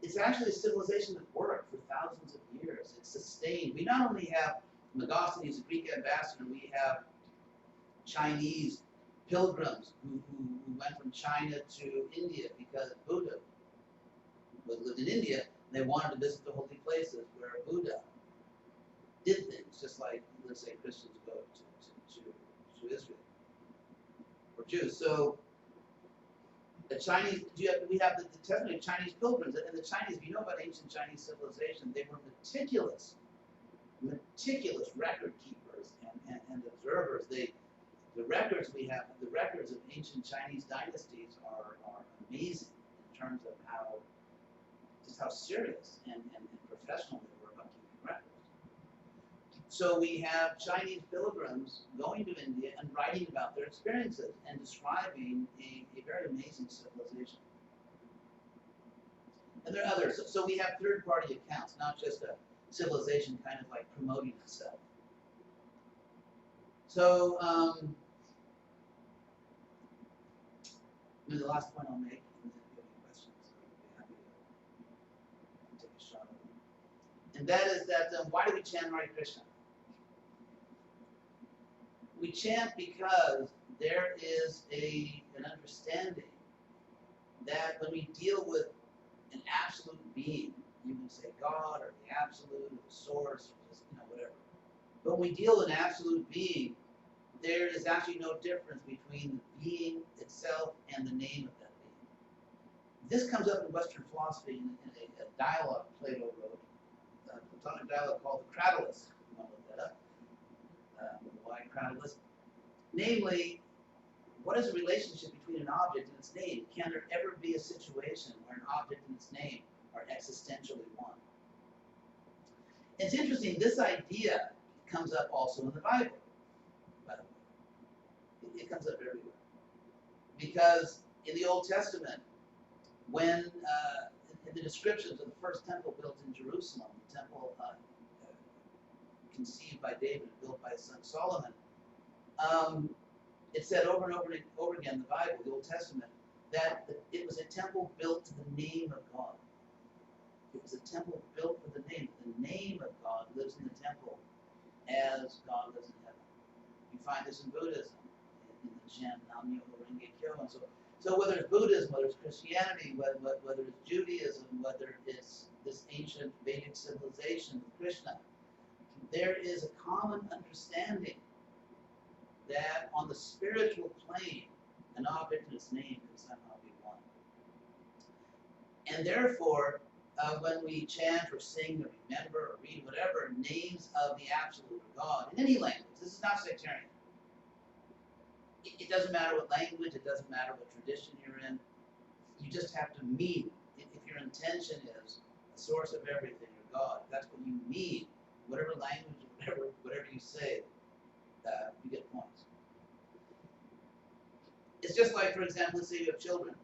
It's actually a civilization that worked for thousands of years. It's sustained. We not only have Megosthenes, the Greek ambassador, we have Chinese pilgrims who went from China to India because Buddha lived in India, and they wanted to visit the holy places where Buddha did things, just like, let's say, Christians go to Israel, or Jews. So the Chinese, we have the testimony of Chinese pilgrims, and the Chinese, if you know about ancient Chinese civilization, they were meticulous record keepers and observers. The records we have, the records of ancient Chinese dynasties are amazing in terms of how serious and professional they were about keeping records. So we have Chinese pilgrims going to India and writing about their experiences and describing a very amazing civilization. And there are others. So we have third-party accounts, not just a civilization kind of like promoting itself. So the last point I'll make, and then if you have any questions, I'll be happy to take a shot at them. And that is that why do we chant Hare Krishna? We chant because there is an understanding that when we deal with an absolute being, you can say God or the absolute or the source or just whatever. But when we deal with an absolute being, there is actually no difference between the being itself and the name of that being. This comes up in Western philosophy in a dialogue Plato wrote, a Platonic dialogue called the Cratylus. You want to look that up? Why Cratylus? Namely, what is the relationship between an object and its name? Can there ever be a situation where an object and its name are existentially one? It's interesting, this idea comes up also in the Bible, by the way. It comes up everywhere. Because in the Old Testament, when in the descriptions of the first temple built in Jerusalem, the temple conceived by David, built by his son Solomon, it said over and over again in the Bible, the Old Testament, that it was a temple built to the name of God. It was a temple built for the name. The name of God lives in the temple as God lives in heaven. You find this in Buddhism, in the chant Nam Myoho Renge Kyo, and so on. So whether it's Buddhism, whether it's Christianity, whether it's Judaism, whether it's this ancient Vedic civilization of Krishna, there is a common understanding that on the spiritual plane, an object and its name can somehow be one. And therefore, when we chant or sing or remember or read whatever names of the absolute God in any language, this is not sectarian. it doesn't matter what language, it doesn't matter what tradition you're in. You just have to mean. If your intention is the source of everything, or God, if that's what you mean, whatever language, whatever you say, you get points. It's just like, for example, let's say you have children,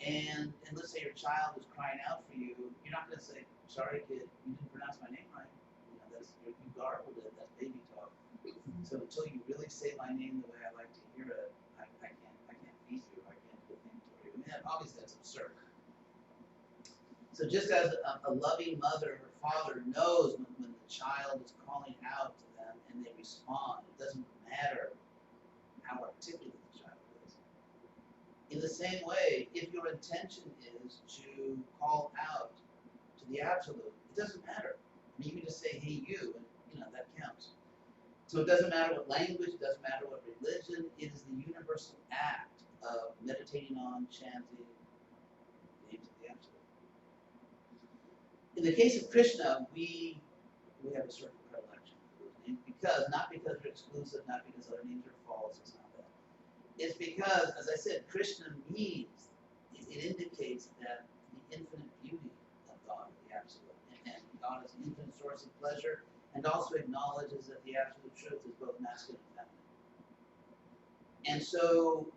and let's say your child is crying out for you. You're not going to say, "Sorry, kid, you didn't pronounce my name right." You garbled it. That's baby talk. So until you really say my name the way I like to hear it, I can't feed you. I can't do things for you. I mean, obviously that's absurd. So just as a loving mother or father knows when the child is calling out to them and they respond, it doesn't matter how articulate the child is. In the same way, if your intention is to call out to the absolute, it doesn't matter. I mean, you can just say, "Hey, you," and that counts. So it doesn't matter what language, it doesn't matter what religion, it is the universal act of meditating on, chanting, the names of the absolute. In the case of Krishna, we have a certain predilection for those names not because they're exclusive, not because other names are false, it's not that. It's because, as I said, Krishna means, it indicates that the infinite beauty of God, the absolute, and God is an infinite source of pleasure, and also acknowledges that the absolute truth is both masculine and feminine. And so,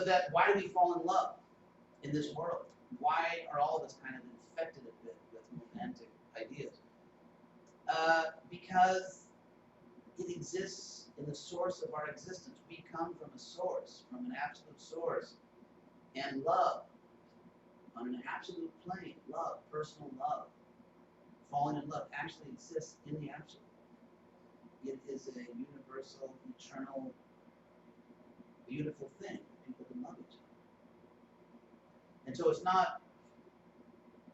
that why do we fall in love in this world? Why are all of us kind of infected a bit with romantic ideas? Because it exists in the source of our existence. We come from a source, from an absolute source, and love on an absolute plane, love, personal love, falling in love actually exists in the absolute. It is a universal, eternal, beautiful thing. People can love each other. And so it's not,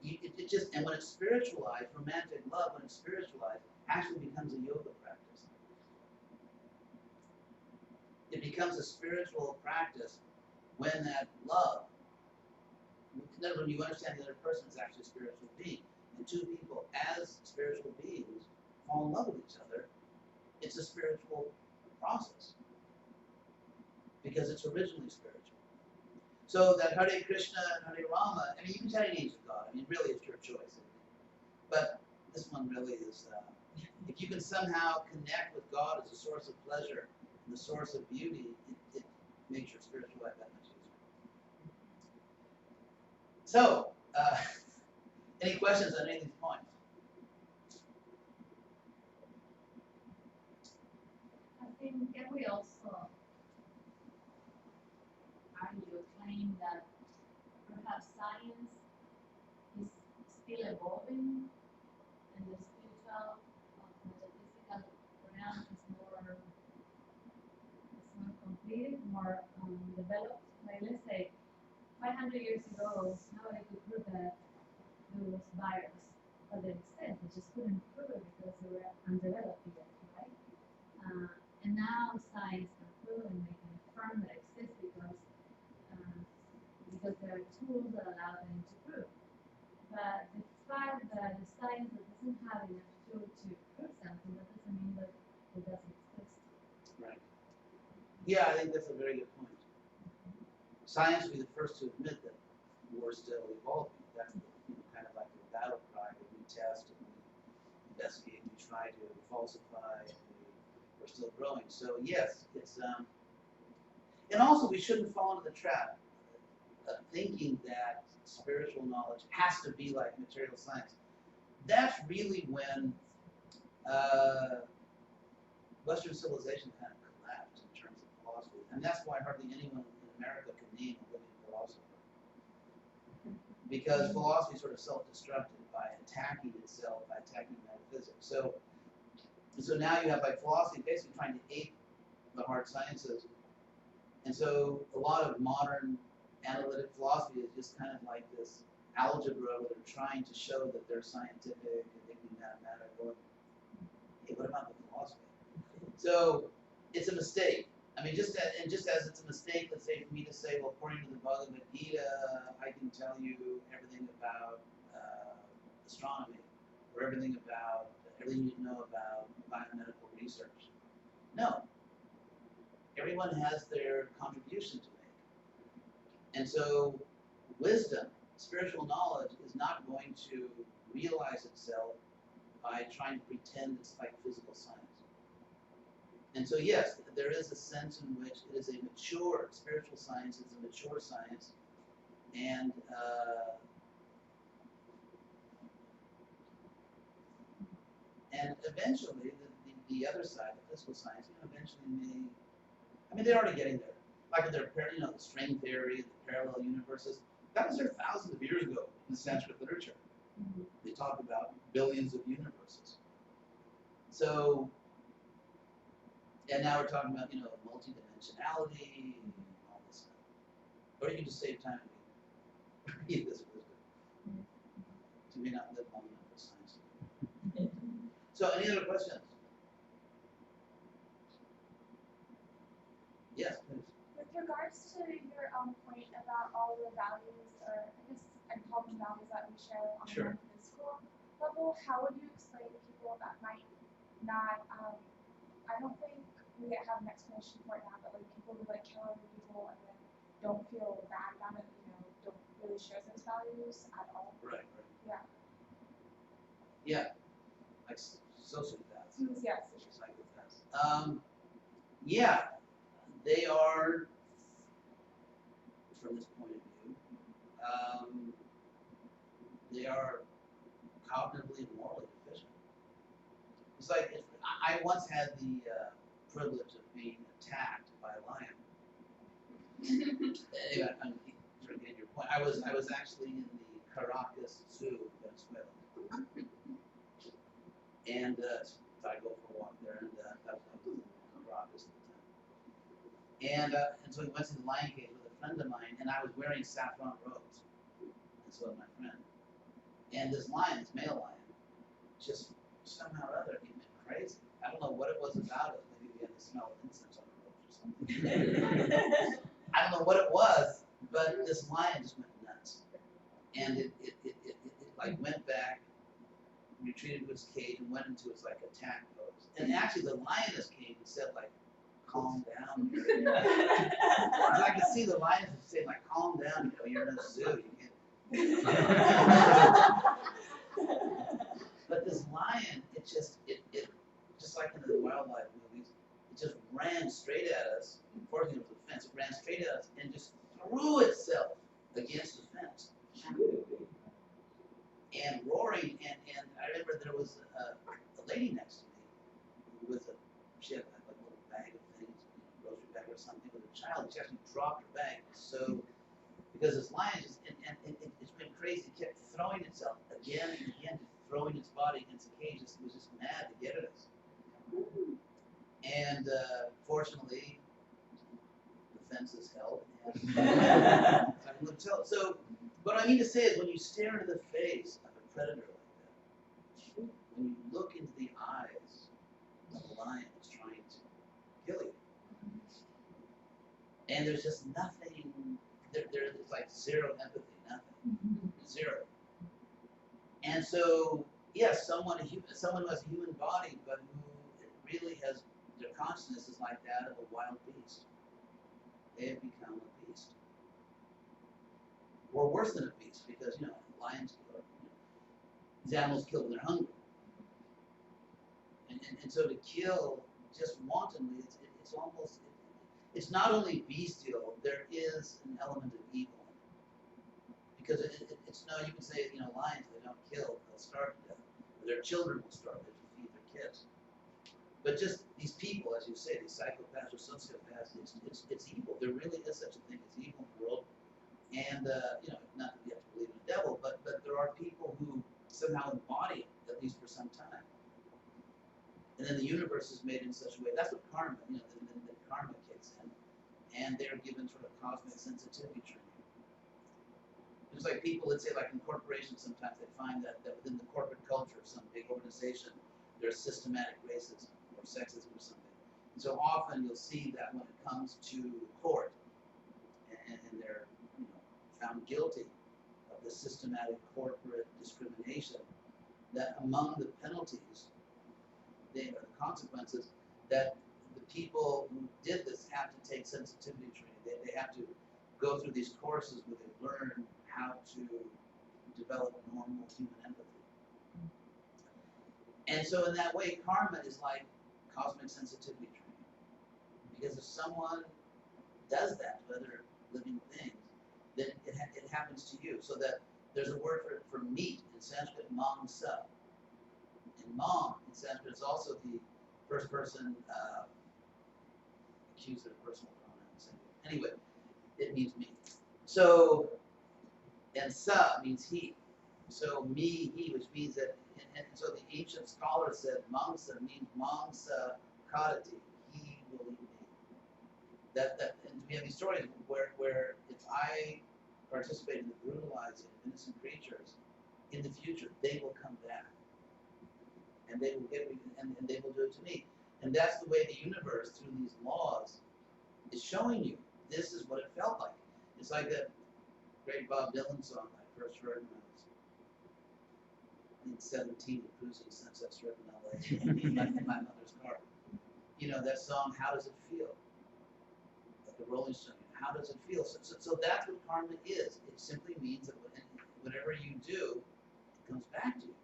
it just, and when it's spiritualized, romantic love, when it's spiritualized, actually becomes a yoga practice. It becomes a spiritual practice when that love, when you understand the other person is actually a spiritual being, and two people as spiritual beings fall in love with each other, it's a spiritual process because it's originally spiritual. So that Hare Krishna and Hare Rama, I mean, you can tell names of God. I mean, really, it's your choice. But this one really is, if you can somehow connect with God as a source of pleasure and the source of beauty, it makes your spiritual life that much easier. So, any questions on any of these points? I think can we also argue claim that perhaps science is still evolving and the spiritual metaphysical realm is more completed, more developed? Like let's say 500 years ago, nobody could prove that there was virus, but they existed. They just couldn't prove it because they were undeveloped yet, right? And now science can prove and they can affirm that exists because there are tools that allow them to prove. But the fact that the science that doesn't have enough tools to prove something, that doesn't mean that it doesn't exist. Right. Yeah, I think that's a very good point. Science will be the first to admit that we're still evolving. That's kind of like a battle cry that we test and we investigate, we try to falsify, and we're still growing. So yes, it's and also we shouldn't fall into the trap of thinking that spiritual knowledge has to be like material science. That's really when Western civilization kind of collapsed in terms of philosophy, and that's why hardly anyone in America can name a living philosopher. Because philosophy is sort of self-destructive by attacking itself, by attacking metaphysics. So now you have like philosophy basically trying to ape the hard sciences. And so a lot of modern analytic philosophy is just kind of like this algebra where they're trying to show that they're scientific and they can be mathematical. Hey, what about the philosophy? So it's a mistake. I mean, just as it's a mistake, let's say, for me to say, well, according to the Bhagavad Gita, I can tell you everything about astronomy, or everything you know about biomedical research. No. everyone has their contribution to make. And so wisdom, spiritual knowledge, is not going to realize itself by trying to pretend it's like physical science. And so yes, there is a sense in which it is a mature, spiritual science is a mature science, and eventually the other side, the physical science, eventually may, I mean, they're already getting there. Like with their, the string theory, the parallel universes, that was there thousands of years ago in the Sanskrit literature. They talk about billions of universes. So, and now we're talking about, multidimensionality and all this stuff. Or you can just save time and read this wisdom. You may not live long enough for science. So, any other questions? Yes, please. With regards to your point about all the values, or I guess and common values that we share on Sure. the physical level, how would you explain to people that might not? I don't think we have an explanation for it now, but like people who like kill other people and then don't feel bad about it, don't really share those values at all. Right. Yeah. Yeah. Like sociopaths. Yes. Psychopaths. Yeah. They are, from this point of view, they are cognitively and morally deficient. It's like, I once had the privilege of being attacked by a lion. Anyway, I'm getting your point. I was actually in the Caracas Zoo, Venezuela. And so I go for a walk there, and I was in Caracas at the time. And so we went to the lion cage with a friend of mine, and I was wearing saffron robes, and so was my friend. And this lion, this male lion, just somehow or other, he went crazy. I don't know what it was about it. Maybe we had the smell of incense on the robes or something. I don't know what it was, but this lion just went nuts. And it like went back, retreated to its cage, and went into its like attack pose. And actually the lioness came and said like, calm down. And I could see the lioness saying like, calm down, you're in a zoo. You can't. But this lion, it just like in the wildlife movies, it just ran straight at us. Unfortunately, it was a fence. It ran straight at us and just threw itself against the fence. And roaring, and I remember there was a lady next to me with she had like a little bag of things, grocery bag or something with a child. She actually dropped her bag. So, because this lion just, and it's been crazy, it kept throwing itself again and again, throwing its body against the cage. It was just mad to get at us. And fortunately, the fence is held. So, what I mean to say is when you stare into the face of a predator like that, when you look into the eyes of a lion that's trying to kill you, and there's just nothing, there's like zero empathy, nothing, zero. And so, yes, someone who has a human body, but who really has, their consciousness is like that of a wild beast. They have become a beast. Or worse than a beast, because, lions kill, these animals kill when they're hungry. And so to kill just wantonly, it's almost, it's not only bestial, there is an element of evil in it. Because it's no, you can say, lions, they don't kill, they'll starve to death. Or their children will starve, they have to feed their kids. But just these people, as you say, these psychopaths or sociopaths, it's evil. There really is such a thing as evil in the world. And, not that we have to believe in the devil, but there are people who somehow embody it, at least for some time. And then the universe is made in such a way, that's what karma, the karma kicks in. And they're given sort of cosmic sensitivity training. Just like people, let's say like in corporations, sometimes they find that within the corporate culture of some big organization, there's systematic racism or sexism or something. And so often you'll see that when it comes to court, and they're found guilty of the systematic corporate discrimination, that among the penalties, the consequences, that the people who did this have to sensitivity training. They have to go through these courses where they learn how to develop normal human empathy. And so in that way, karma is like cosmic sensitivity training. Because if someone does that to other living things, then it happens to you. So that there's a word for meat in Sanskrit, mamsa. And mam in Sanskrit is also the first person accusative personal pronouns. Anyway, it means me. So, and sa means he. So me, he, which means that, and so the ancient scholars said mamsa means mamsa kadati, he will eat me. And we have these stories where if I participate in the brutalizing of innocent creatures, in the future they will come back. And they will get me, and they will do it to me. And that's the way the universe, through these laws, is showing you this is what it felt like. It's like that great Bob Dylan song I first heard when I was 17, cruising Sunset Strip in LA in my mother's car. You know that song, How Does It Feel? Like the Rolling Stone, how does it feel? So that's what karma is. It simply means that whatever you do, it comes back to you.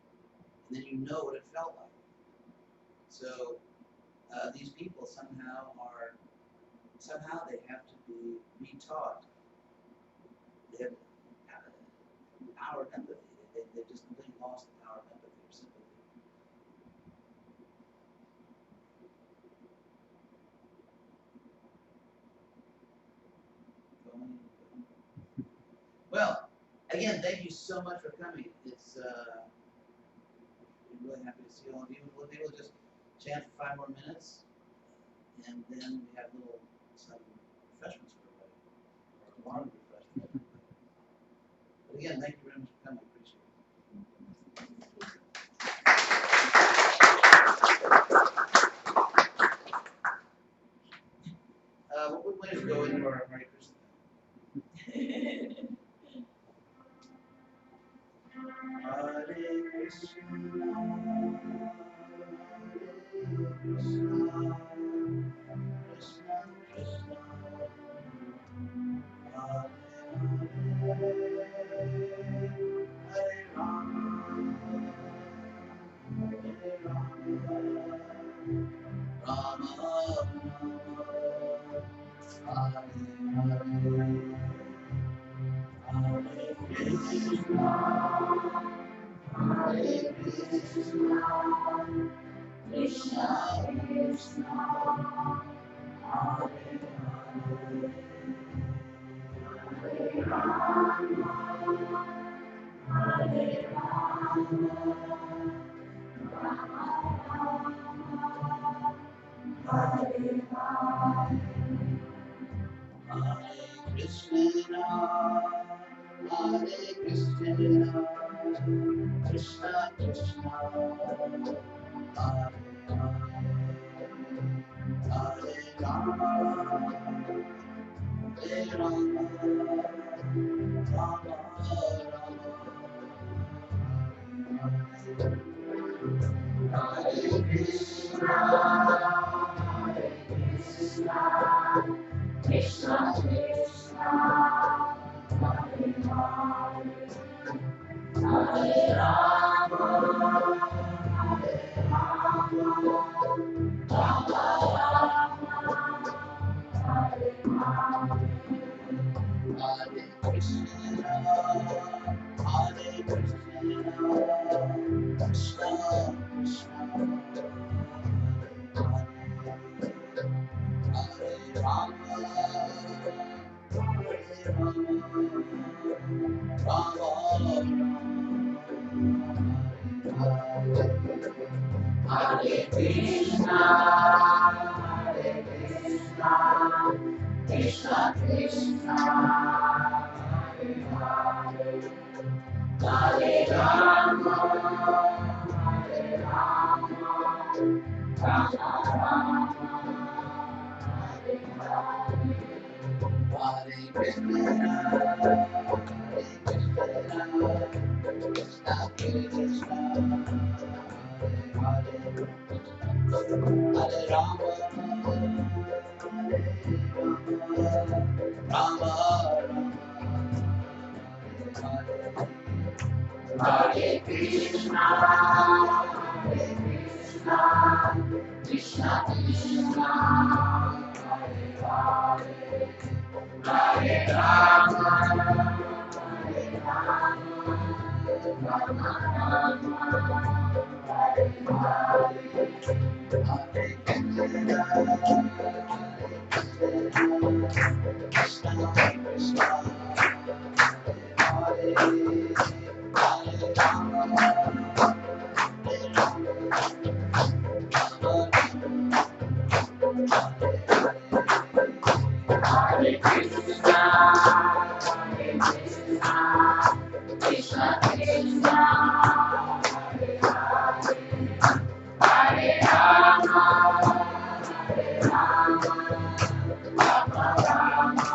And then you know what it felt like. So these people somehow they have to be retaught. They have the power of empathy. They've just completely lost the power of empathy or sympathy. Well, again, thank you so much for coming. It's I'm really happy to see all of you. We'll be able to just chant for 5 more minutes, and then we have some refreshments for everybody, or a lot of refreshments. But again, thank you very much for coming. I appreciate it. We're going to go into our Hare Krishna. Hare Krishna, Krishna Krishna, Hare Hare Rama, Rama Rama, Hare Krishna, Hare Krishna, Krishna Krishna, Hare Krishna, Hare Krishna, Krishna Krishna, Hare Hare Rama, Hare Rama, Rama Rama, Hare Krishna, Hare Krishna, Krishna Krishna, Hare Hare, Hare Rama, Hare Rama, Rama Rama, Hare Krishna, Hare Krishna, Krishna Krishna, Hare Rama, Hare Rama, Rama Hare Krishna, Hare Krishna, Krishna Krishna, Hare Hare, Hare Rama, Hare Rama, Rama Rama, Hare Hare, Hare Krishna, Hare Krishna, Krishna Krishna, Hare Hare, Hare Rama, Hare Hare Krishna, Krishna Krishna, Hare Hare, Hare Rama, Hare Rama, Rama Rama, Hare Hare, Hare Krishna, Krishna Krishna, Hare Hare Rama, Hare Krishna, Hare Krishna, Krishna Krishna, Hare Hare, Hare Rama, Hare Rama, Rama Rama,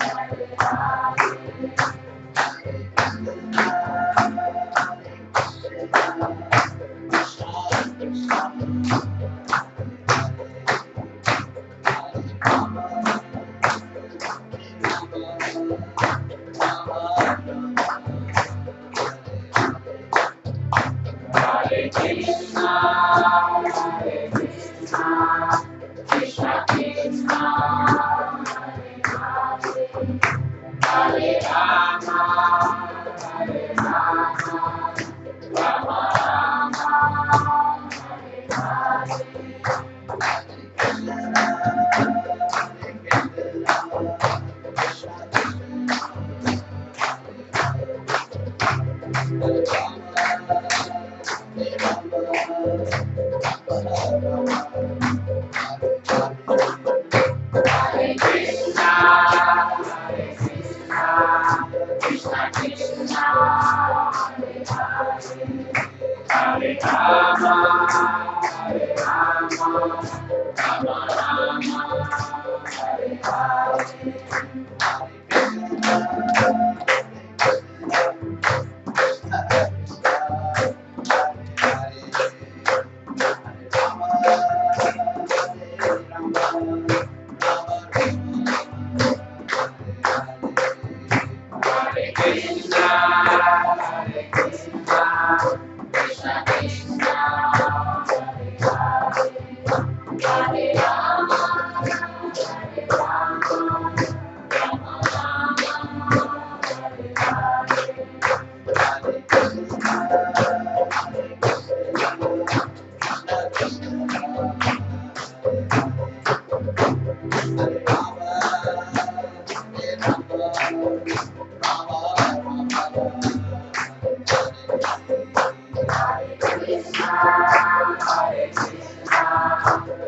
Hare Hare, Hare Krishna, Hare Krishna, Krishna Krishna, Hare Hare, Hare Rama, Hare Rama, Rama Rama, Hare Hare, Hare Krishna, Hare Krishna, Krishna Krishna, Hare Hare, Hare Rama, Hare Rama, Rama Rama, Hare Hare, Hare Krishna, Hare Krishna, Krishna Krishna, Hare Hare, Hare Rama, Hare Rama, Rama Rama, Hare Hare, Krishna, Hare Krishna,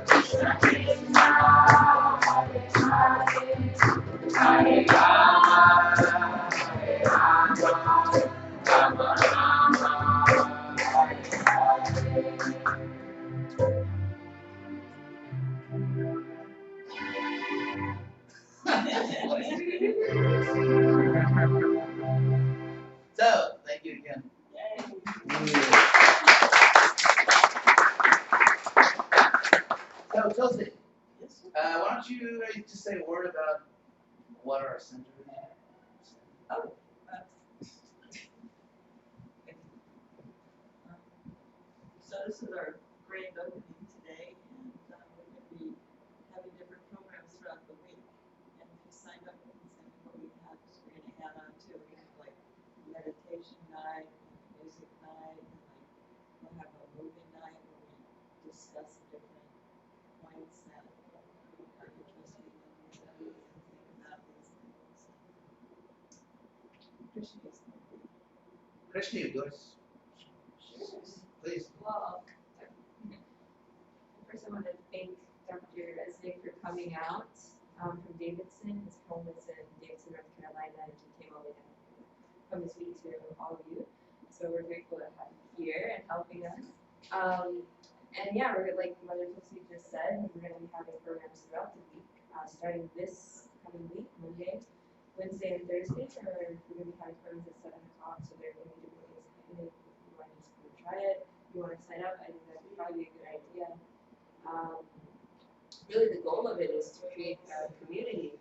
Krishna Krishna, Hare Hare, Hare Rama, Hare Rama, Rama Rama, Hare So, thank you again. So, Tulsi, why don't you just say a word about what our center is? Oh. So this is our grand opening today, and we're going to be having different programs throughout the week. And if you sign up with us, what we have is we're going to add on to it. We have like meditation night, music night, and like we'll have a movie night where we discuss different points that are interesting in these areas and think about these things. Krishna is going to be. Krishna, you go. Please. Well, first I want to thank Dr. Resnick for coming out from Davidson. His home is in Davidson, North Carolina, and he came over to come and speak to all of you. So we're grateful to have you here and helping us. And yeah, we're like Mother Tulsi just said, we're going to be having programs throughout the week, starting this coming week, Monday, Wednesday, and Thursday. We're going to be having programs at 7 o'clock, so there are going to be different ways happening. If you want to just come try it, you want to sign up, I think that would probably be a good idea. really the goal of it is to create a community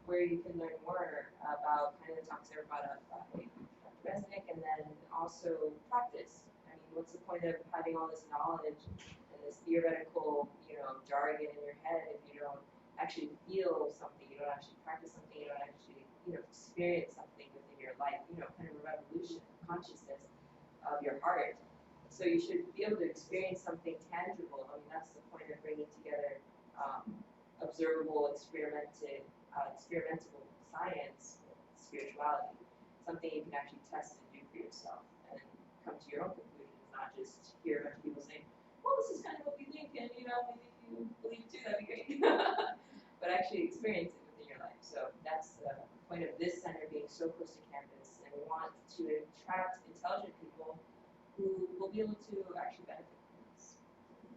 where you can learn more about kind of the topics that were brought up by Dr. Resnick, and then also practice. I mean, what's the point of having all this knowledge and this theoretical, jargon in your head if you don't actually feel something, you don't actually practice something, you don't actually, experience something within your life, kind of a revolution of consciousness of your heart. So you should be able to experience something tangible. I mean, that's the point of bringing together observable, experimentable science with spirituality. Something you can actually test and do for yourself and come to your own conclusions, not just hear a bunch of people saying, well, this is kind of what we think, and maybe if you believe it too, that'd be great. But actually experience it within your life. So that's the point of this center being so close to campus, and we want to attract intelligent people who will be able to actually benefit from this.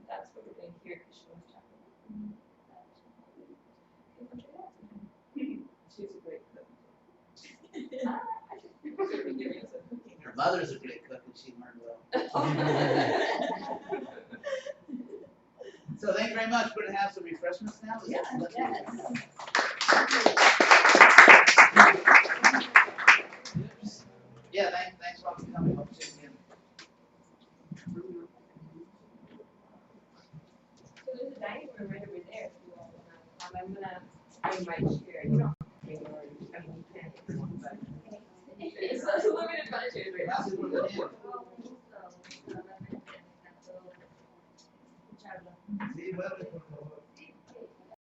That's what we're doing here at Krishna Chapel. She's a great cook. Her mother's a great cook and she learned well. So thank you very much. We're going to have some refreshments now. Yes. Yeah, thanks a lot for coming. Hope to see you again. So there's a dining room right over there if you all want to. I'm going to bring my chair. You don't have to bring yours. I mean, you can if you want, but it's a limited amount of chairs right now. Sí, bueno.